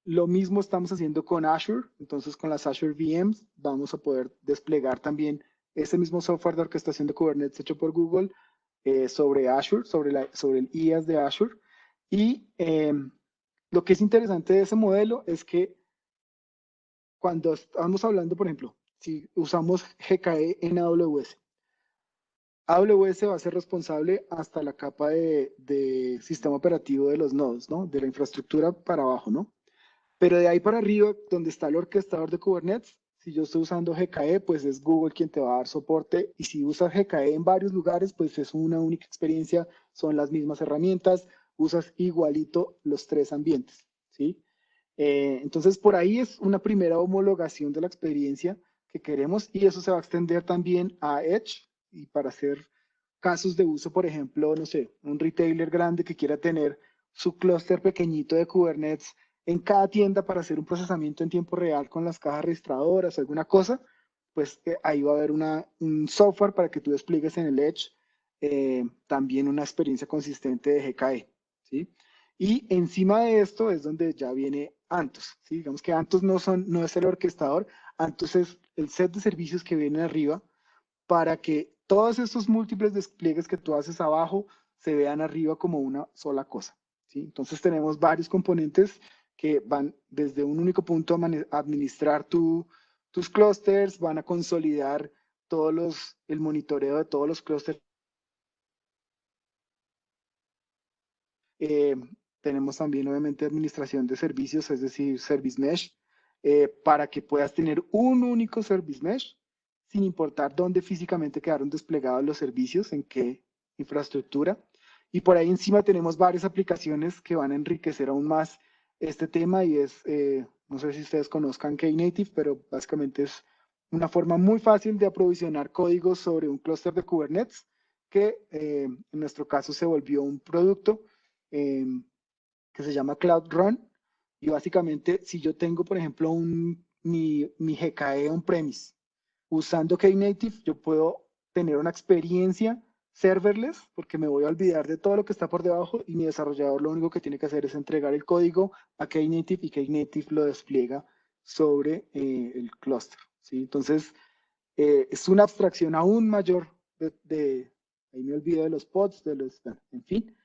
C: Lo mismo estamos haciendo con Azure, entonces con las Azure VMs vamos a poder desplegar también ese mismo software de orquestación de Kubernetes hecho por Google sobre Azure, sobre el IaaS de Azure. Y lo que es interesante de ese modelo es que cuando estamos hablando, por ejemplo, si usamos GKE en AWS, AWS va a ser responsable hasta la capa de sistema operativo de los nodos, ¿no? De la infraestructura para abajo, ¿no? Pero de ahí para arriba, donde está el orquestador de Kubernetes, si yo estoy usando GKE, pues es Google quien te va a dar soporte. Y si usas GKE en varios lugares, pues es una única experiencia, son las mismas herramientas, usas igualito los tres ambientes, ¿sí? Entonces, por ahí es una primera homologación de la experiencia que queremos, y eso se va a extender también a Edge, y para hacer casos de uso, por ejemplo, no sé, un retailer grande que quiera tener su clúster pequeñito de Kubernetes en cada tienda para hacer un procesamiento en tiempo real con las cajas registradoras o alguna cosa, pues ahí va a haber un software para que tú despliegues en el Edge también una experiencia consistente de GKE, ¿sí? Y encima de esto es donde ya viene Anthos, ¿sí? Digamos que Anthos no es el orquestador, Anthos es el set de servicios que viene arriba para que todos estos múltiples despliegues que tú haces abajo se vean arriba como una sola cosa, ¿sí? Entonces tenemos varios componentes que van desde un único punto a administrar tus clústeres, van a consolidar el monitoreo de todos los clústeres. Tenemos también, obviamente, administración de servicios, es decir, Service Mesh, para que puedas tener un único Service Mesh, sin importar dónde físicamente quedaron desplegados los servicios, en qué infraestructura. Y por ahí encima tenemos varias aplicaciones que van a enriquecer aún más este tema, y no sé si ustedes conozcan Knative, pero básicamente es una forma muy fácil de aprovisionar códigos sobre un clúster de Kubernetes, que en nuestro caso se volvió un producto que se llama Cloud Run. Y básicamente, si yo tengo, por ejemplo, mi GKE on-premise usando Knative, yo puedo tener una experiencia serverless, porque me voy a olvidar de todo lo que está por debajo, y mi desarrollador lo único que tiene que hacer es entregar el código a Knative, y Knative lo despliega sobre el clúster, ¿sí? Entonces, es una abstracción aún mayor ahí me olvido de los pods, en fin,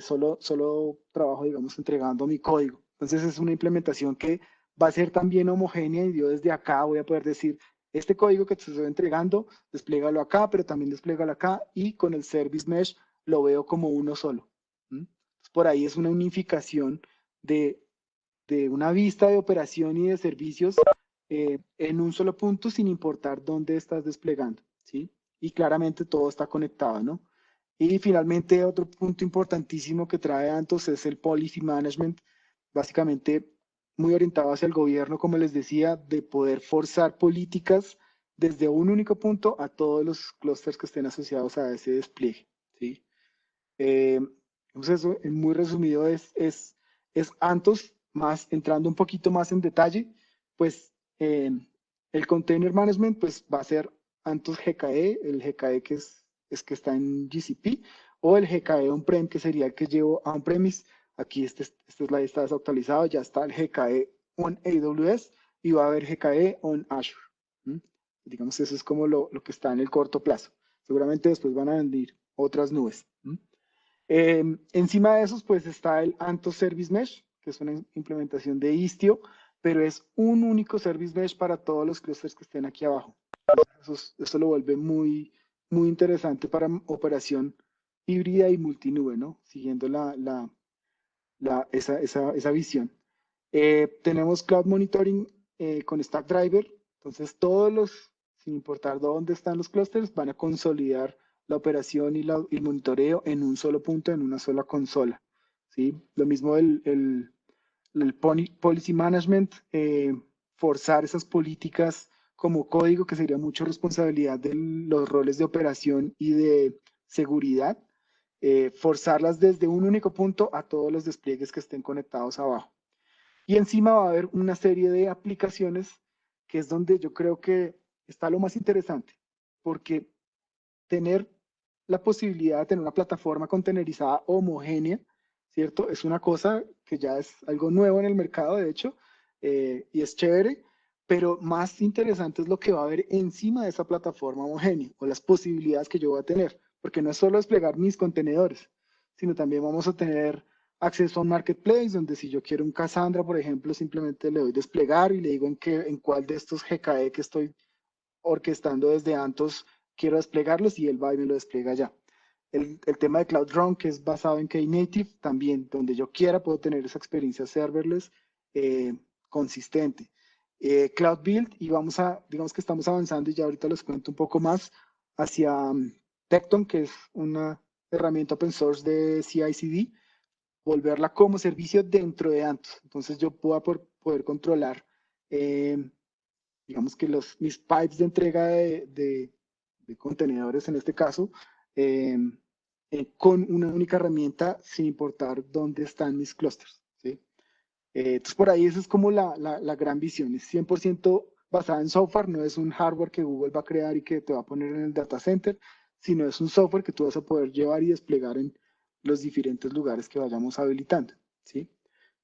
C: solo trabajo, digamos, entregando mi código. Entonces es una implementación que va a ser también homogénea, y yo desde acá voy a poder decir, este código que te estoy entregando, desplégalo acá, pero también desplégalo acá, y con el Service Mesh lo veo como uno solo. Por ahí es una unificación de una vista de operación y de servicios en un solo punto, sin importar dónde estás desplegando, ¿sí? Y claramente todo está conectado, ¿no? Y finalmente, otro punto importantísimo que trae Anthos es el Policy Management, básicamente muy orientado hacia el gobierno, como les decía, de poder forzar políticas desde un único punto a todos los clústeres que estén asociados a ese despliegue, ¿sí? Entonces, eso, en muy resumido, es Anthos, más entrando un poquito más en detalle, pues el Container Management pues, va a ser Anthos GKE, el GKE que es que está en GCP, o el GKE on-prem, que sería el que llevo a on-premise. Aquí esta es la lista desactualizada, ya está el GKE on AWS, y va a haber GKE on Azure. Digamos, eso es como lo que está en el corto plazo. Seguramente después van a venir otras nubes. Encima de esos, pues está el Anthos Service Mesh, que es una implementación de Istio, pero es un único service mesh para todos los clusters que estén aquí abajo. Eso lo vuelve muy, muy interesante para operación híbrida y multinube, ¿no? Siguiendo esa visión. Tenemos Cloud Monitoring con Stackdriver, entonces todos los, sin importar dónde están los clusters, van a consolidar la operación y el monitoreo en un solo punto, en una sola consola, ¿sí? Lo mismo el policy management, forzar esas políticas como código, que sería mucho responsabilidad de los roles de operación y de seguridad, forzarlas desde un único punto a todos los despliegues que estén conectados abajo. Y encima va a haber una serie de aplicaciones que es donde yo creo que está lo más interesante, porque tener la posibilidad de tener una plataforma contenerizada homogénea, ¿cierto? Es una cosa que ya es algo nuevo en el mercado, de hecho, y es chévere, pero más interesante es lo que va a haber encima de esa plataforma homogénea o las posibilidades que yo voy a tener, porque no es solo desplegar mis contenedores, sino también vamos a tener acceso a un marketplace donde si yo quiero un Cassandra, por ejemplo, simplemente le doy desplegar y le digo en cuál de estos GKE que estoy orquestando desde Antos quiero desplegarlos y él va y me lo despliega ya. El tema de Cloud Run, que es basado en Knative, también, donde yo quiera puedo tener esa experiencia serverless consistente. Cloud Build, y digamos que estamos avanzando y ya ahorita les cuento un poco más hacia Tekton, que es una herramienta open source de CI/CD, volverla como servicio dentro de Antos. Entonces yo puedo poder controlar, digamos que mis pipes de entrega de contenedores en este caso, con una única herramienta sin importar dónde están mis clusters, ¿sí? Entonces por ahí esa es como la gran visión, es 100% basada en software, no es un hardware que Google va a crear y que te va a poner en el data center, sino es un software que tú vas a poder llevar y desplegar en los diferentes lugares que vayamos habilitando, ¿sí?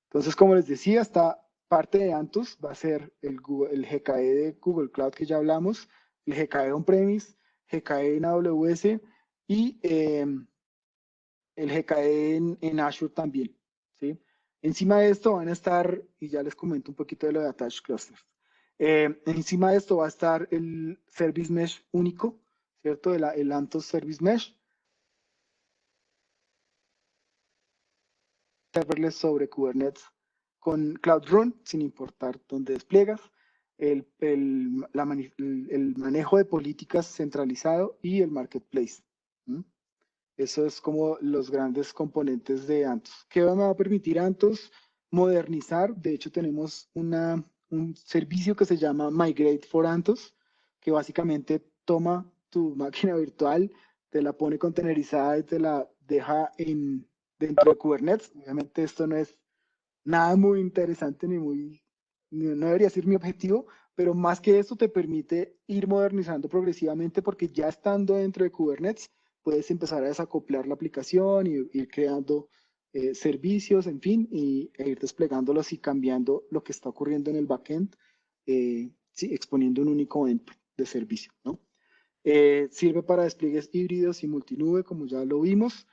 C: Entonces, como les decía, esta parte de Antus va a ser el GKE de Google Cloud que ya hablamos, el GKE on-premise, GKE en AWS y el GKE en Azure también, ¿sí? Encima de esto van a estar, y ya les comento un poquito de lo de Attached Clusters, encima de esto va a estar el Service Mesh único, ¿cierto? El Antus Service Mesh, serverless sobre Kubernetes con Cloud Run, sin importar dónde despliegas, el manejo de políticas centralizado y el marketplace. ¿Mm? Eso es como los grandes componentes de Antos. ¿Qué me va a permitir Antos? Modernizar. De hecho, tenemos un servicio que se llama Migrate for Antos, que básicamente toma tu máquina virtual, te la pone contenerizada y te la deja dentro de Kubernetes. Obviamente esto no es nada muy interesante no debería ser mi objetivo, pero más que eso te permite ir modernizando progresivamente porque ya estando dentro de Kubernetes puedes empezar a desacoplar la aplicación y ir creando servicios, en fin, e ir desplegándolos y cambiando lo que está ocurriendo en el backend, sí, exponiendo un único endpoint de servicio, ¿no? Sirve para despliegues híbridos y multinube, como ya lo vimos.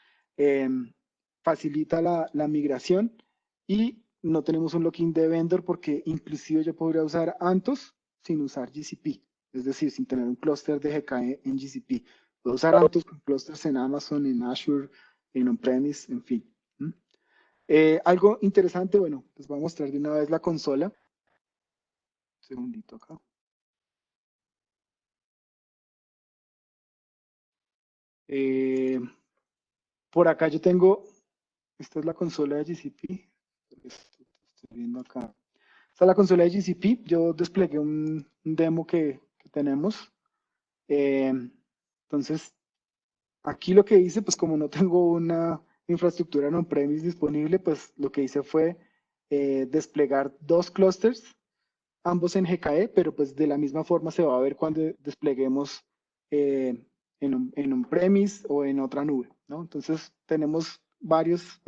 C: Facilita la migración y no tenemos un login de vendor porque inclusive yo podría usar Antos sin usar GCP, es decir, sin tener un clúster de GKE en GCP. Puedo usar Antos con clusters en Amazon, en Azure, en on-premise, en fin. Algo interesante, bueno, les voy a mostrar de una vez la consola. Un segundito acá. Por acá yo tengo, esta es la consola de GCP, estoy viendo acá. Esta es la consola de GCP, yo desplegué un demo que tenemos. Entonces, aquí lo que hice, pues como no tengo una infraestructura en on-premise disponible, pues lo que hice fue desplegar dos clusters, ambos en GKE, pero pues de la misma forma se va a ver cuando despleguemos en on-premise o en otra nube, ¿no? Entonces tenemos varios,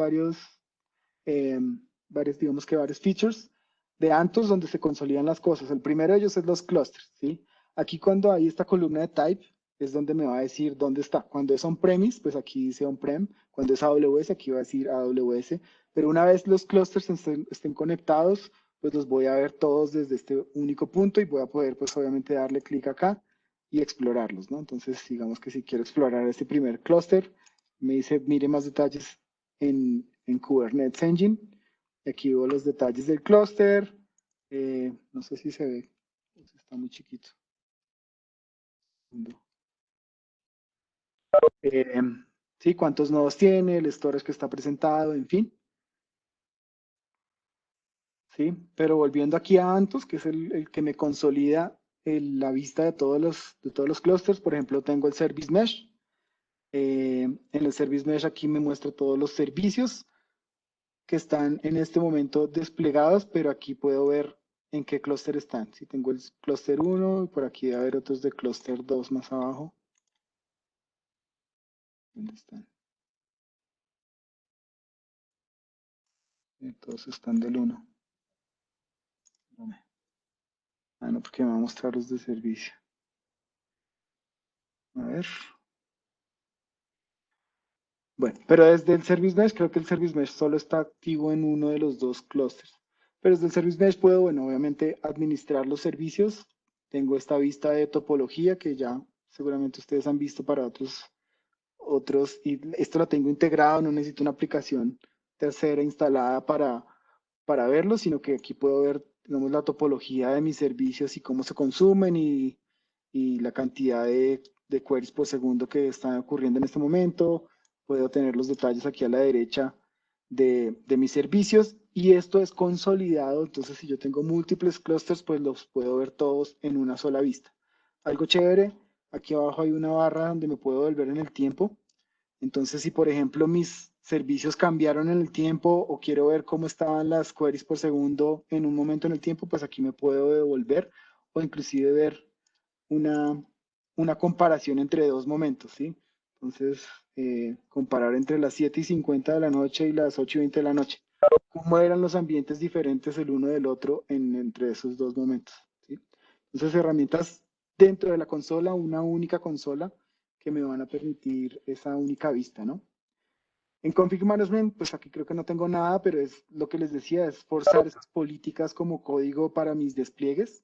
C: digamos que varios features de Antos donde se consolidan las cosas. El primero de ellos es los clusters, ¿sí? Aquí cuando hay esta columna de type es donde me va a decir dónde está. Cuando es on-premise, pues aquí dice on-prem. Cuando es AWS, aquí va a decir AWS. Pero una vez los clusters estén conectados, pues los voy a ver todos desde este único punto y voy a poder, pues obviamente, darle clic acá y explorarlos, ¿no? Entonces, digamos que si quiero explorar este primer clúster, me dice, mire más detalles en Kubernetes Engine. Y aquí veo los detalles del clúster. No sé si se ve, pues está muy chiquito. Sí, cuántos nodos tiene, el storage que está presentado, en fin. ¿Sí? Pero volviendo aquí a Antus, que es el que me consolida la vista de todos los clusters, por ejemplo, tengo el Service Mesh. En el Service Mesh aquí me muestra todos los servicios que están en este momento desplegados, pero aquí puedo ver en qué clúster están. Si tengo el clúster 1, y por aquí debe haber otros de clúster 2 más abajo. ¿Dónde están? Todos están del 1. Ah, no, porque me va a mostrar los de servicio. A ver. Bueno, pero desde el Service Mesh, creo que el Service Mesh solo está activo en uno de los dos clústeres. Pero desde el Service Mesh puedo, bueno, obviamente administrar los servicios. Tengo esta vista de topología que ya seguramente ustedes han visto para otros, y esto lo tengo integrado, no necesito una aplicación tercera instalada para verlo, sino que aquí puedo ver, digamos, la topología de mis servicios y cómo se consumen y la cantidad de queries por segundo que están ocurriendo en este momento. Puedo tener los detalles aquí a la derecha de mis servicios y esto es consolidado. Entonces, si yo tengo múltiples clusters, pues los puedo ver todos en una sola vista. Algo chévere, aquí abajo hay una barra donde me puedo volver en el tiempo. Entonces, si por ejemplo mis servicios cambiaron en el tiempo o quiero ver cómo estaban las queries por segundo en un momento en el tiempo, pues aquí me puedo devolver o inclusive ver una, una comparación entre dos momentos, ¿sí? Entonces, comparar entre las 7:50 de la noche y las 8:20 de la noche. ¿Cómo eran los ambientes diferentes el uno del otro entre esos dos momentos? ¿Sí? Entonces, herramientas dentro de la consola, una única consola que me van a permitir esa única vista, ¿no? En Config Management, pues aquí creo que no tengo nada, pero es lo que les decía, es forzar esas políticas como código para mis despliegues.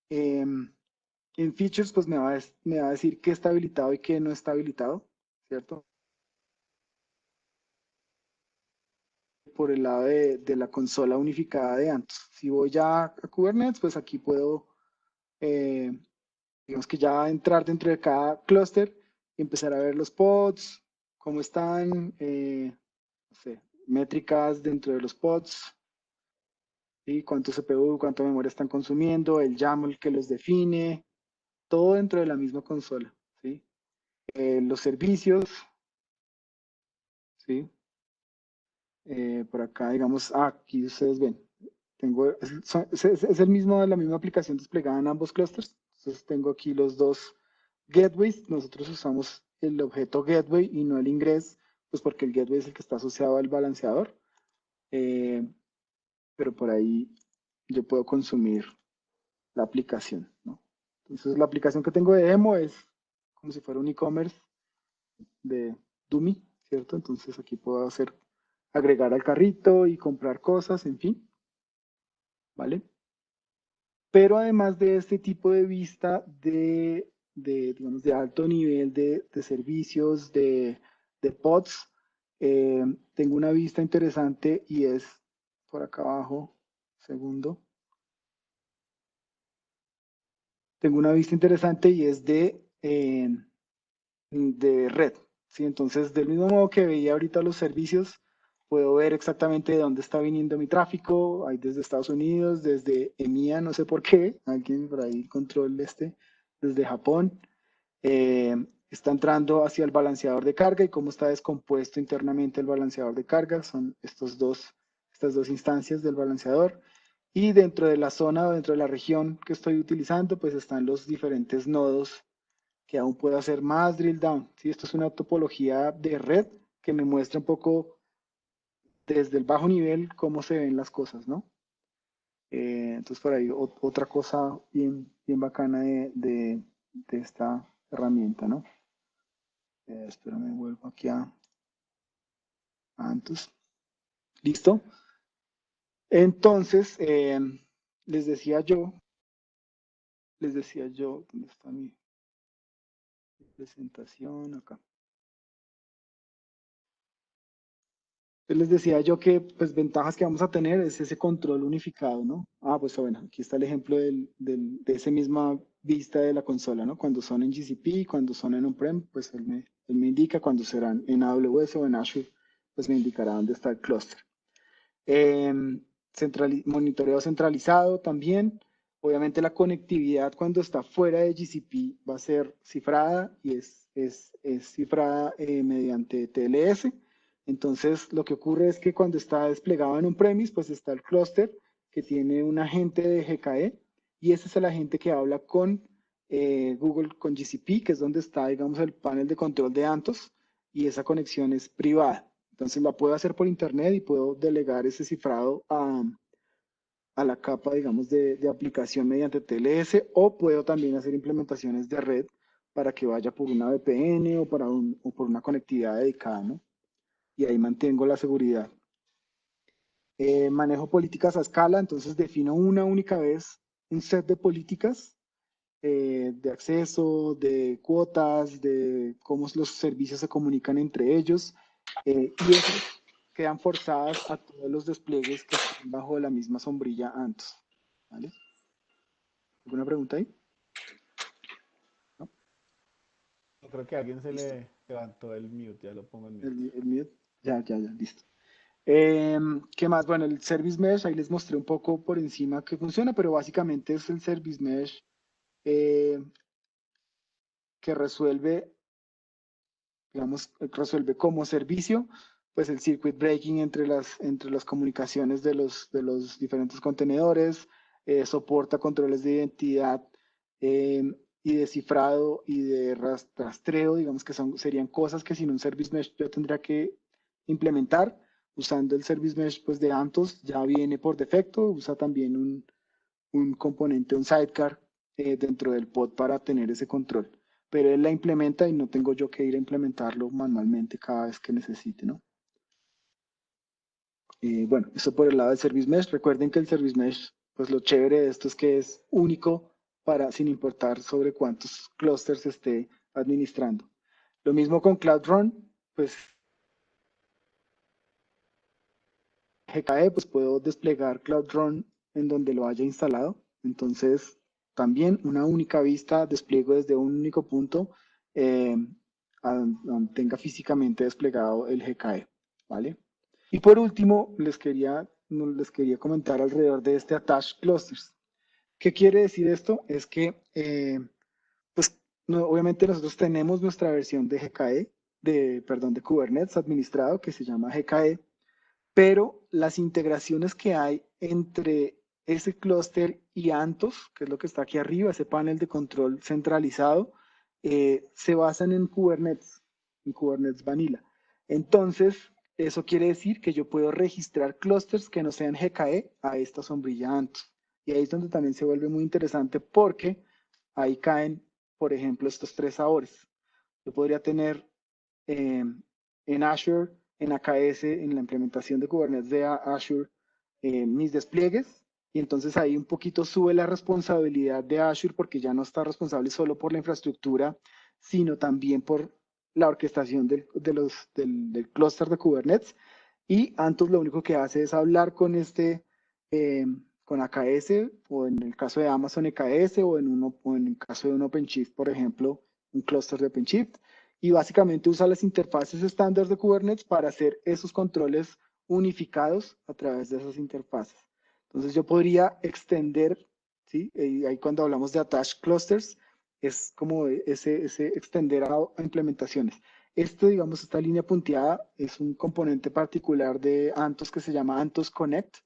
C: En Features, pues me va a decir qué está habilitado y qué no está habilitado, ¿cierto? Por el lado de la consola unificada de Antus. Si voy ya a Kubernetes, pues aquí puedo, digamos que ya entrar dentro de cada clúster y empezar a ver los pods, cómo están, no sé, métricas dentro de los pods, ¿sí? Cuánto CPU, cuánto memoria están consumiendo, el YAML que los define, todo dentro de la misma consola, ¿sí? Los servicios, ¿sí? Por acá, digamos, aquí ustedes ven, tengo, es el mismo, la misma aplicación desplegada en ambos clusters. Entonces tengo aquí los dos gateways. Nosotros usamos el objeto gateway y no el ingress, pues porque el gateway es el que está asociado al balanceador. Pero por ahí yo puedo consumir la aplicación, ¿no? Entonces la aplicación que tengo de demo es como si fuera un e-commerce de Dummy, ¿cierto? Entonces aquí puedo agregar al carrito y comprar cosas, en fin, ¿vale? Pero además de este tipo de vista digamos, de alto nivel de servicios, de pods, tengo una vista interesante y es por acá abajo, segundo. Tengo una vista interesante y es de red, ¿sí? Entonces, del mismo modo que veía ahorita los servicios, puedo ver exactamente de dónde está viniendo mi tráfico. Hay desde Estados Unidos, desde EMEA, no sé por qué, alguien por ahí control desde Japón. Está entrando hacia el balanceador de carga y cómo está descompuesto internamente el balanceador de carga. Son estas dos instancias del balanceador. Y dentro de la zona o dentro de la región que estoy utilizando, pues están los diferentes nodos que aún puedo hacer más drill down. ¿Sí? Esto es una topología de red que me muestra un poco desde el bajo nivel cómo se ven las cosas, ¿no? Entonces por ahí otra cosa bien, bien bacana de esta herramienta, ¿no? Espérame, vuelvo aquí a Antus. ¿Listo? Entonces, les decía yo, ¿dónde está mi presentación? Acá. Entonces les decía yo que, pues, ventajas que vamos a tener es ese control unificado, ¿no? Ah, pues bueno, aquí está el ejemplo de esa misma vista de la consola, ¿no? Cuando son en GCP, cuando son en on-prem, pues él me indica cuando serán en AWS o en Azure, pues me indicará dónde está el clúster. Monitoreo centralizado también. Obviamente la conectividad cuando está fuera de GCP va a ser cifrada y es cifrada mediante TLS. Entonces lo que ocurre es que cuando está desplegado en un premise, pues está el clúster que tiene un agente de GKE y ese es el agente que habla con Google, con GCP, que es donde está, digamos, el panel de control de Anthos y esa conexión es privada. Entonces la puedo hacer por internet y puedo delegar ese cifrado a la capa, digamos, de aplicación mediante TLS o puedo también hacer implementaciones de red para que vaya por una VPN o por una conectividad dedicada, ¿no? Y ahí mantengo la seguridad. Manejo políticas a escala, entonces defino una única vez un set de políticas de acceso, de cuotas, de cómo los servicios se comunican entre ellos y esas quedan forzadas a todos los despliegues que están bajo la misma sombrilla Anthos. ¿Vale? ¿Alguna pregunta ahí? ¿No?
A: Yo creo que a alguien se
C: Listo.
A: le levantó el mute, ya lo pongo en mute.
C: El mute. Ya, listo. ¿Qué más? Bueno, el Service Mesh, ahí les mostré un poco por encima que funciona, pero básicamente es el Service Mesh que resuelve, digamos, resuelve como servicio, pues el circuit breaking entre las comunicaciones de los diferentes contenedores, soporta controles de identidad y de cifrado y de rastreo, digamos que serían cosas que sin un Service Mesh yo tendría que implementar. Usando el Service Mesh pues, de Anthos ya viene por defecto, usa también un componente, un sidecar dentro del pod para tener ese control. Pero él la implementa y no tengo yo que ir a implementarlo manualmente cada vez que necesite, ¿no? Bueno, eso por el lado del Service Mesh. Recuerden que el Service Mesh, pues lo chévere de esto es que es único para, sin importar sobre cuántos clusters esté administrando. Lo mismo con Cloud Run, pues GKE, pues puedo desplegar Cloud Run en donde lo haya instalado. Entonces, también una única vista, despliego desde un único punto, donde tenga físicamente desplegado el GKE, ¿vale? Y por último, les quería comentar alrededor de este Attached Clusters. ¿Qué quiere decir esto? Es que, pues, obviamente nosotros tenemos nuestra versión de GKE, de Kubernetes administrado, que se llama GKE, pero las integraciones que hay entre ese clúster y Anthos, que es lo que está aquí arriba, ese panel de control centralizado, se basan en Kubernetes Vanilla. Entonces, eso quiere decir que yo puedo registrar clústeres que no sean GKE a esta sombrilla Anthos. Y ahí es donde también se vuelve muy interesante porque ahí caen, por ejemplo, estos tres sabores. Yo podría tener en Azure, en AKS, en la implementación de Kubernetes de Azure, mis despliegues. Y entonces ahí un poquito sube la responsabilidad de Azure porque ya no está responsable solo por la infraestructura, sino también por la orquestación del clúster de Kubernetes. Y Anthos lo único que hace es hablar con con AKS, o en el caso de Amazon EKS, o en el caso de un OpenShift, por ejemplo, un clúster de OpenShift y básicamente usa las interfaces estándar de Kubernetes para hacer esos controles unificados a través de esas interfaces. Entonces yo podría extender, ¿sí? Y ahí cuando hablamos de attached clusters, es como ese extender a implementaciones. Digamos, esta línea punteada es un componente particular de Anthos que se llama Anthos Connect,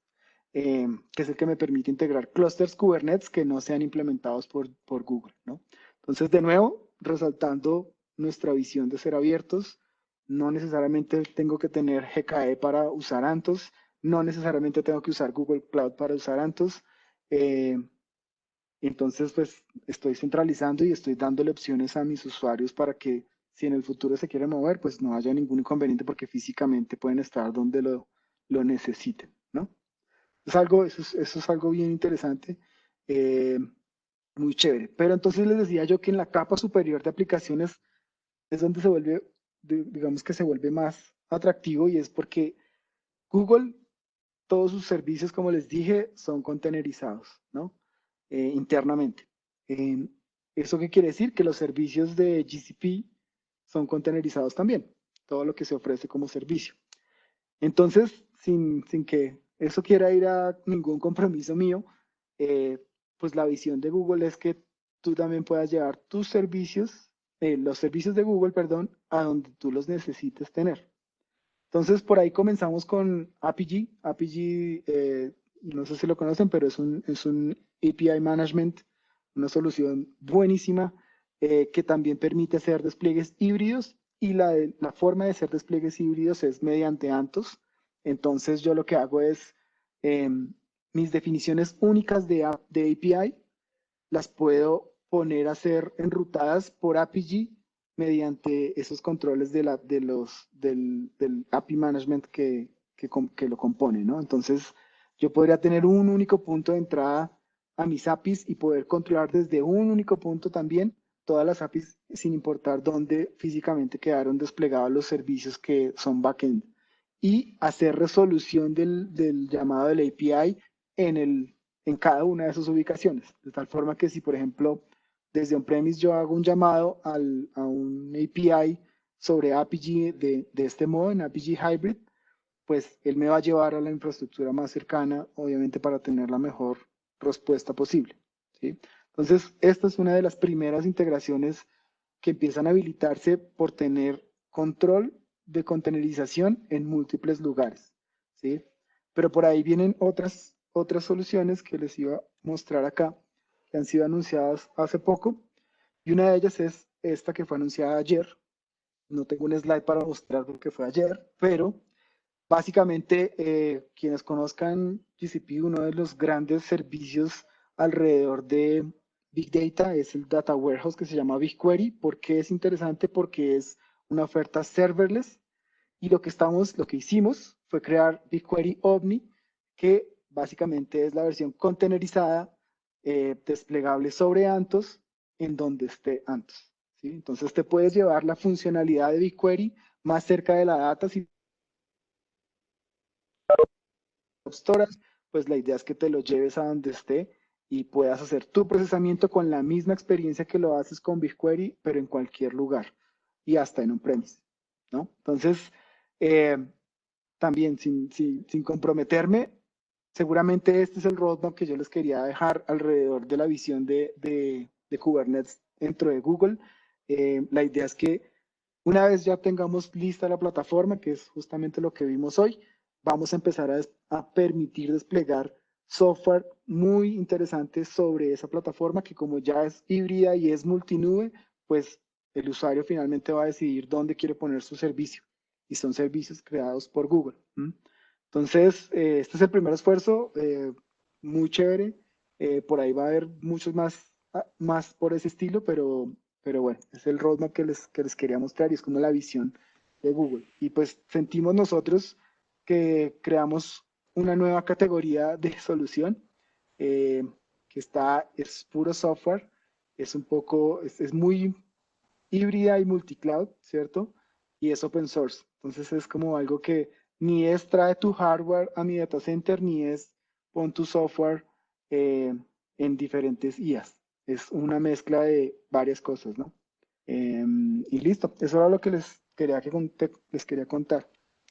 C: que es el que me permite integrar clusters Kubernetes que no sean implementados por Google, ¿no? Entonces, de nuevo, resaltando nuestra visión de ser abiertos, no necesariamente tengo que tener GKE para usar Anthos, no necesariamente tengo que usar Google Cloud para usar Anthos. Entonces, pues estoy centralizando y estoy dándole opciones a mis usuarios para que si en el futuro se quieren mover, pues no haya ningún inconveniente porque físicamente pueden estar donde lo necesiten, ¿no? Eso es algo bien interesante, muy chévere. Pero entonces les decía yo que en la capa superior de aplicaciones es donde se vuelve, digamos que se vuelve más atractivo, y es porque Google, todos sus servicios, como les dije, son containerizados, ¿no? Internamente. Eh, ¿Eso qué quiere decir? Que los servicios de GCP son containerizados también, todo lo que se ofrece como servicio. Entonces, sin que eso quiera ir a ningún compromiso mío, pues la visión de Google es que tú también puedas llevar tus servicios, los servicios de Google, perdón, a donde tú los necesites tener. Entonces, por ahí comenzamos con APG. APG, no sé si lo conocen, pero es un API Management, una solución buenísima, que también permite hacer despliegues híbridos, y la forma de hacer despliegues híbridos es mediante Anthos. Entonces, yo lo que hago es mis definiciones únicas de API las puedo poner a ser enrutadas por APG mediante esos controles del API Management que lo compone, ¿no? Entonces, yo podría tener un único punto de entrada a mis APIs y poder controlar desde un único punto también todas las APIs, sin importar dónde físicamente quedaron desplegados los servicios que son backend, y hacer resolución del llamado del API en cada una de sus ubicaciones. De tal forma que si, por ejemplo, desde on-premise yo hago un llamado a un API sobre APG de este modo, en APG Hybrid, pues él me va a llevar a la infraestructura más cercana, obviamente, para tener la mejor respuesta posible, ¿sí? Entonces, esta es una de las primeras integraciones que empiezan a habilitarse por tener control de containerización en múltiples lugares, ¿sí? Pero por ahí vienen otras soluciones que les iba a mostrar acá, que han sido anunciadas hace poco, y una de ellas es esta que fue anunciada ayer. No tengo un slide para mostrar lo que fue ayer, pero básicamente, quienes conozcan GCP, uno de los grandes servicios alrededor de Big Data es el Data Warehouse, que se llama BigQuery. ¿Por qué es interesante? Porque es una oferta serverless, y lo que hicimos fue crear BigQuery OVNI, que básicamente es la versión containerizada, desplegable sobre Anthos, en donde esté Anthos, ¿sí? Entonces te puedes llevar la funcionalidad de BigQuery más cerca de la data. Si storage, pues la idea es que te lo lleves a donde esté y puedas hacer tu procesamiento con la misma experiencia que lo haces con BigQuery, pero en cualquier lugar y hasta en on-premise, ¿no? Entonces, eh, también sin comprometerme, seguramente este es el roadmap que yo les quería dejar alrededor de la visión de Kubernetes dentro de Google. La idea es que una vez ya tengamos lista la plataforma, que es justamente lo que vimos hoy, vamos a empezar a permitir desplegar software muy interesante sobre esa plataforma, que como ya es híbrida y es multinube, pues el usuario finalmente va a decidir dónde quiere poner su servicio, y son servicios creados por Google. Entonces, este es el primer esfuerzo, muy chévere. Por ahí va a haber muchos más por ese estilo, pero bueno, es el roadmap que les quería mostrar, y es como la visión de Google. Y pues sentimos nosotros que creamos una nueva categoría de solución, eh, es puro software, es muy híbrida y multicloud, ¿cierto? Y es open source. Entonces es como algo que ni es trae tu hardware a mi data center, ni es pon tu software en diferentes IAs. Es una mezcla de varias cosas, ¿no? Y listo, eso era lo que les quería contar.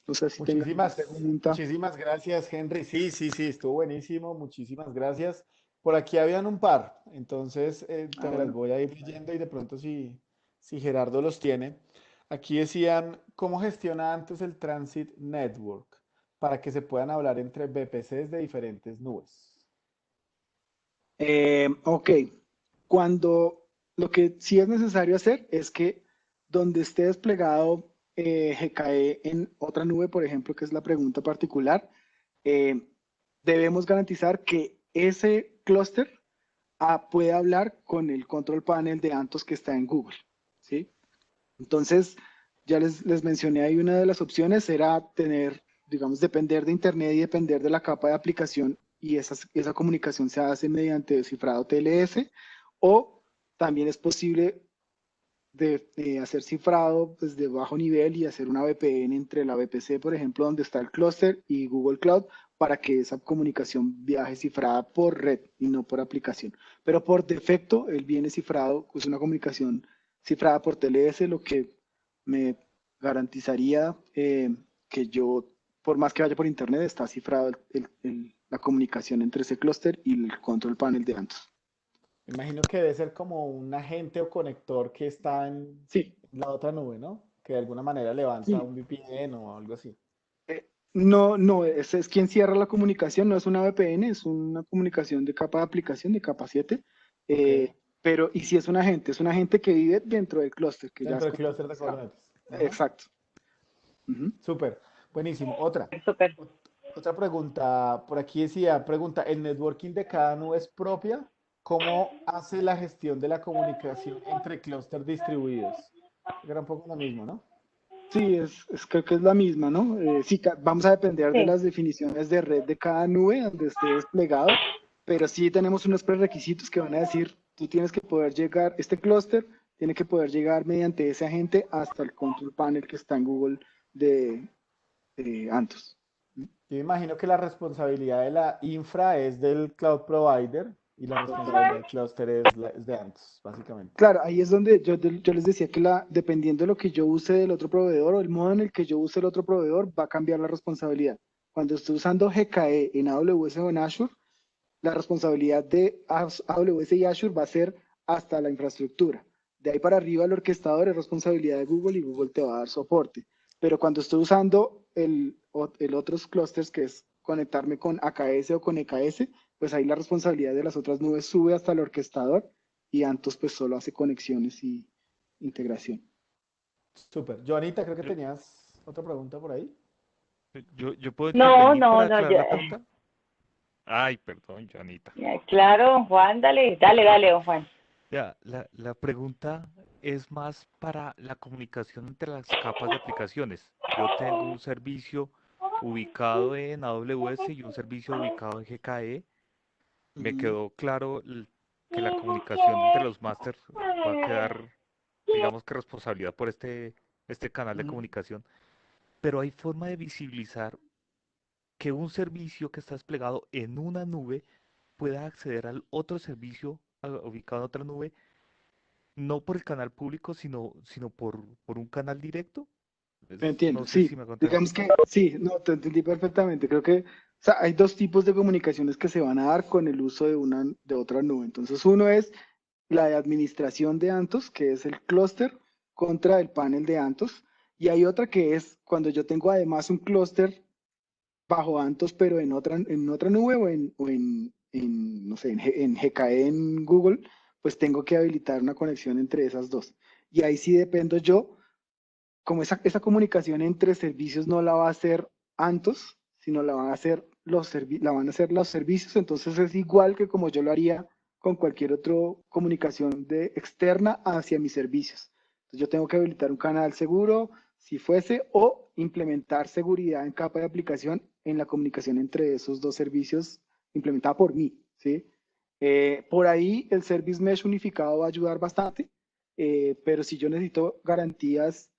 C: No sé si tengan alguna pregunta.
A: Muchísimas gracias, Henry. Sí, sí, sí, estuvo buenísimo. Muchísimas gracias. Por aquí habían un par, entonces te las
C: Bueno.
A: voy a ir leyendo, y de pronto si Gerardo los tiene. Aquí decían, ¿cómo gestiona antes el Transit Network para que se puedan hablar entre VPCs de diferentes nubes?
C: Ok, lo que sí es necesario hacer es que donde esté desplegado GKE en otra nube, por ejemplo, que es la pregunta particular, eh, debemos garantizar que ese clúster puede hablar con el control panel de Anthos que está en Google, ¿sí? Entonces, ya les mencioné ahí, una de las opciones era tener, digamos, depender de Internet y depender de la capa de aplicación y esa comunicación se hace mediante cifrado TLS, o también es posible de hacer cifrado pues, de bajo nivel y hacer una VPN entre la VPC, por ejemplo, donde está el clúster, y Google Cloud, para que esa comunicación viaje cifrada por red y no por aplicación. Pero por defecto, él viene cifrado, es una comunicación cifrada por TLS, lo que me garantizaría que yo, por más que vaya por internet, está cifrado la comunicación entre ese clúster y el control panel de Antos.
A: Me imagino que debe ser como un agente o conector que está en
C: Sí,
A: la otra nube, ¿no? Que de alguna manera levanta
C: sí.
A: un VPN o algo así.
C: No, no, ese es quien cierra la comunicación, no es una VPN, es una comunicación de capa de aplicación, de capa 7.
A: Ok.
C: Pero, y si es un agente que vive dentro del clúster, que ya es
A: Dentro del clúster de
C: cerrado.
A: Kubernetes. Ajá.
C: Exacto. Ujú.
A: Súper. Buenísimo. Otra.
E: Súper.
A: Otra pregunta. Por aquí decía, pregunta, ¿el networking de cada nube es propia? ¿Cómo hace la gestión de la comunicación entre clústeres distribuidos? Era un poco lo mismo, ¿no?
C: Sí, creo que es la misma, ¿no? Sí, vamos a depender de
E: Sí.
C: las definiciones de red de cada nube donde esté desplegado, pero sí tenemos unos prerequisitos que van a decir, tú tienes que poder llegar, este clúster tiene que poder llegar mediante ese agente hasta el control panel que está en Google de Antos.
A: Yo me imagino que la responsabilidad de la infra es del cloud provider y la responsabilidad del clúster es de Antos, básicamente.
C: Claro, ahí es donde yo les decía que dependiendo de lo que yo use del otro proveedor o el modo en el que yo use el otro proveedor, va a cambiar la responsabilidad. Cuando estoy usando GKE en AWS o en Azure, la responsabilidad de AWS y Azure va a ser hasta la infraestructura. De ahí para arriba el orquestador es responsabilidad de Google y Google te va a dar soporte. Pero cuando estoy usando el otros clusters, que es conectarme con AKS o con EKS, pues ahí la responsabilidad de las otras nubes sube hasta el orquestador y Antos pues solo hace conexiones y integración.
A: Súper. Joanita, creo que
G: Yo,
A: tenías otra pregunta por ahí.
G: yo puedo
E: No,
G: intervenir
E: no,
G: para
E: no,
G: aclarar la pregunta. Ay, perdón, Joanita.
E: claro, don Juan, dale, don Juan.
G: Ya, la pregunta es más para la comunicación entre las capas de aplicaciones. Yo tengo un servicio ubicado en AWS y un servicio ubicado en GKE. Me quedó claro que la comunicación entre los masters va a quedar, digamos que responsabilidad por este canal de comunicación. Pero hay forma de visibilizar que un servicio que está desplegado en una nube pueda acceder al otro servicio ubicado en otra nube, no por el canal público, sino por un canal directo.
C: Me entiendo,
G: No sé
C: sí.
G: si me hago entender.
C: Digamos que sí, no, te entendí perfectamente. Creo que, o sea, hay dos tipos de comunicaciones que se van a dar con el uso de otra nube. Entonces, uno es la de administración de Antos, que es el clúster contra el panel de Antos. Y hay otra que es cuando yo tengo además un clúster bajo Antos, pero en otra nube no sé, en GKE en Google, pues tengo que habilitar una conexión entre esas dos. Y ahí sí dependo yo, como esa comunicación entre servicios no la va a hacer Antos, sino la van a hacer los servicios, entonces es igual que como yo lo haría con cualquier otra comunicación externa hacia mis servicios. Entonces yo tengo que habilitar un canal seguro, si fuese, o implementar seguridad en capa de aplicación en la comunicación entre esos dos servicios implementada por mí, ¿sí? Por ahí el Service Mesh unificado va a ayudar bastante, pero si yo necesito garantías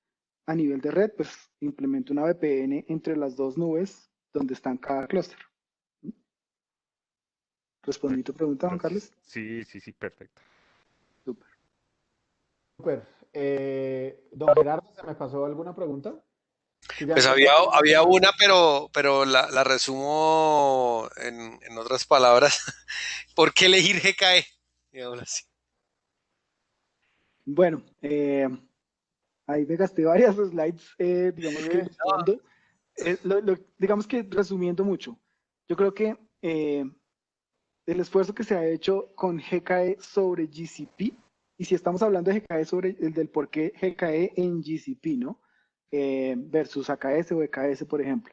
C: a nivel de red, pues implemento una VPN entre las dos nubes donde están cada clúster. ¿Respondí tu pregunta, Juan Carlos?
G: Gracias. Sí, perfecto.
C: Súper.
A: Súper. Don Gerardo, ¿se me pasó alguna pregunta? Que ya
B: Pues
A: empezó a hacer
B: había
A: preguntas.
B: una, pero la resumo en otras palabras. ¿Por qué elegir GKE? Digámoslo así.
C: Bueno, ahí me gasté varias slides, digamos que
A: Sí.
C: ilustrando. Digamos que resumiendo mucho, yo creo que el esfuerzo que se ha hecho con GKE sobre GCP, y si estamos hablando de GKE sobre el del por qué GKE en GCP, ¿no? Versus AKS o EKS, por ejemplo.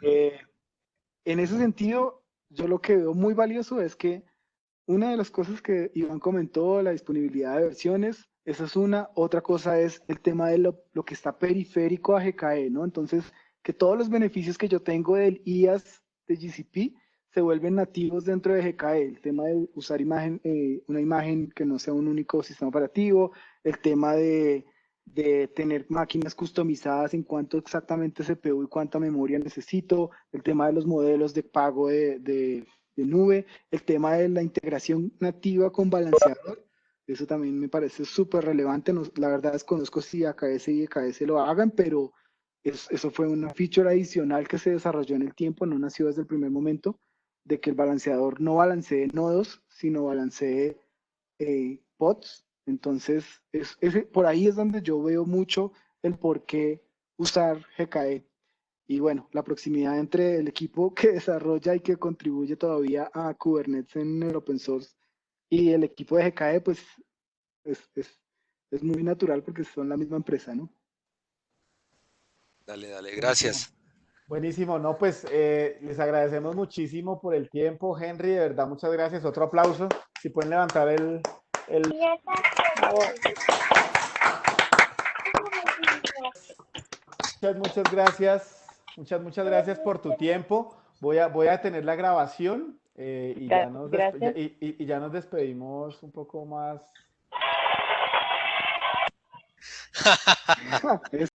C: En ese sentido, yo lo que veo muy valioso es que una de las cosas que Iván comentó, la disponibilidad de versiones, esa es una. Otra cosa es el tema de lo que está periférico a GKE, ¿no? Entonces, que todos los beneficios que yo tengo del IaaS de GCP se vuelven nativos dentro de GKE. El tema de usar una imagen que no sea un único sistema operativo, el tema de tener máquinas customizadas en cuánto exactamente CPU y cuánta memoria necesito, el tema de los modelos de pago de nube, el tema de la integración nativa con balanceador. Eso también me parece súper relevante. La verdad desconozco si AKS y EKS lo hagan, pero eso fue una feature adicional que se desarrolló en el tiempo, no nació desde el primer momento, de que el balanceador no balancee nodos, sino balancee pods. Entonces, por ahí es donde yo veo mucho el por qué usar GKE. Y bueno, la proximidad entre el equipo que desarrolla y que contribuye todavía a Kubernetes en el open source y el equipo de GKE, pues es muy natural porque son la misma empresa, ¿no?
B: Dale, dale,
A: Buenísimo.
B: gracias.
A: Buenísimo, no, pues les agradecemos muchísimo por el tiempo, Henry, de verdad, muchas gracias. Otro aplauso, si pueden levantar el... Muchas gracias, muchas gracias por tu tiempo. Voy a tener la grabación y,
E: Gracias.
A: y ya nos despedimos un poco más.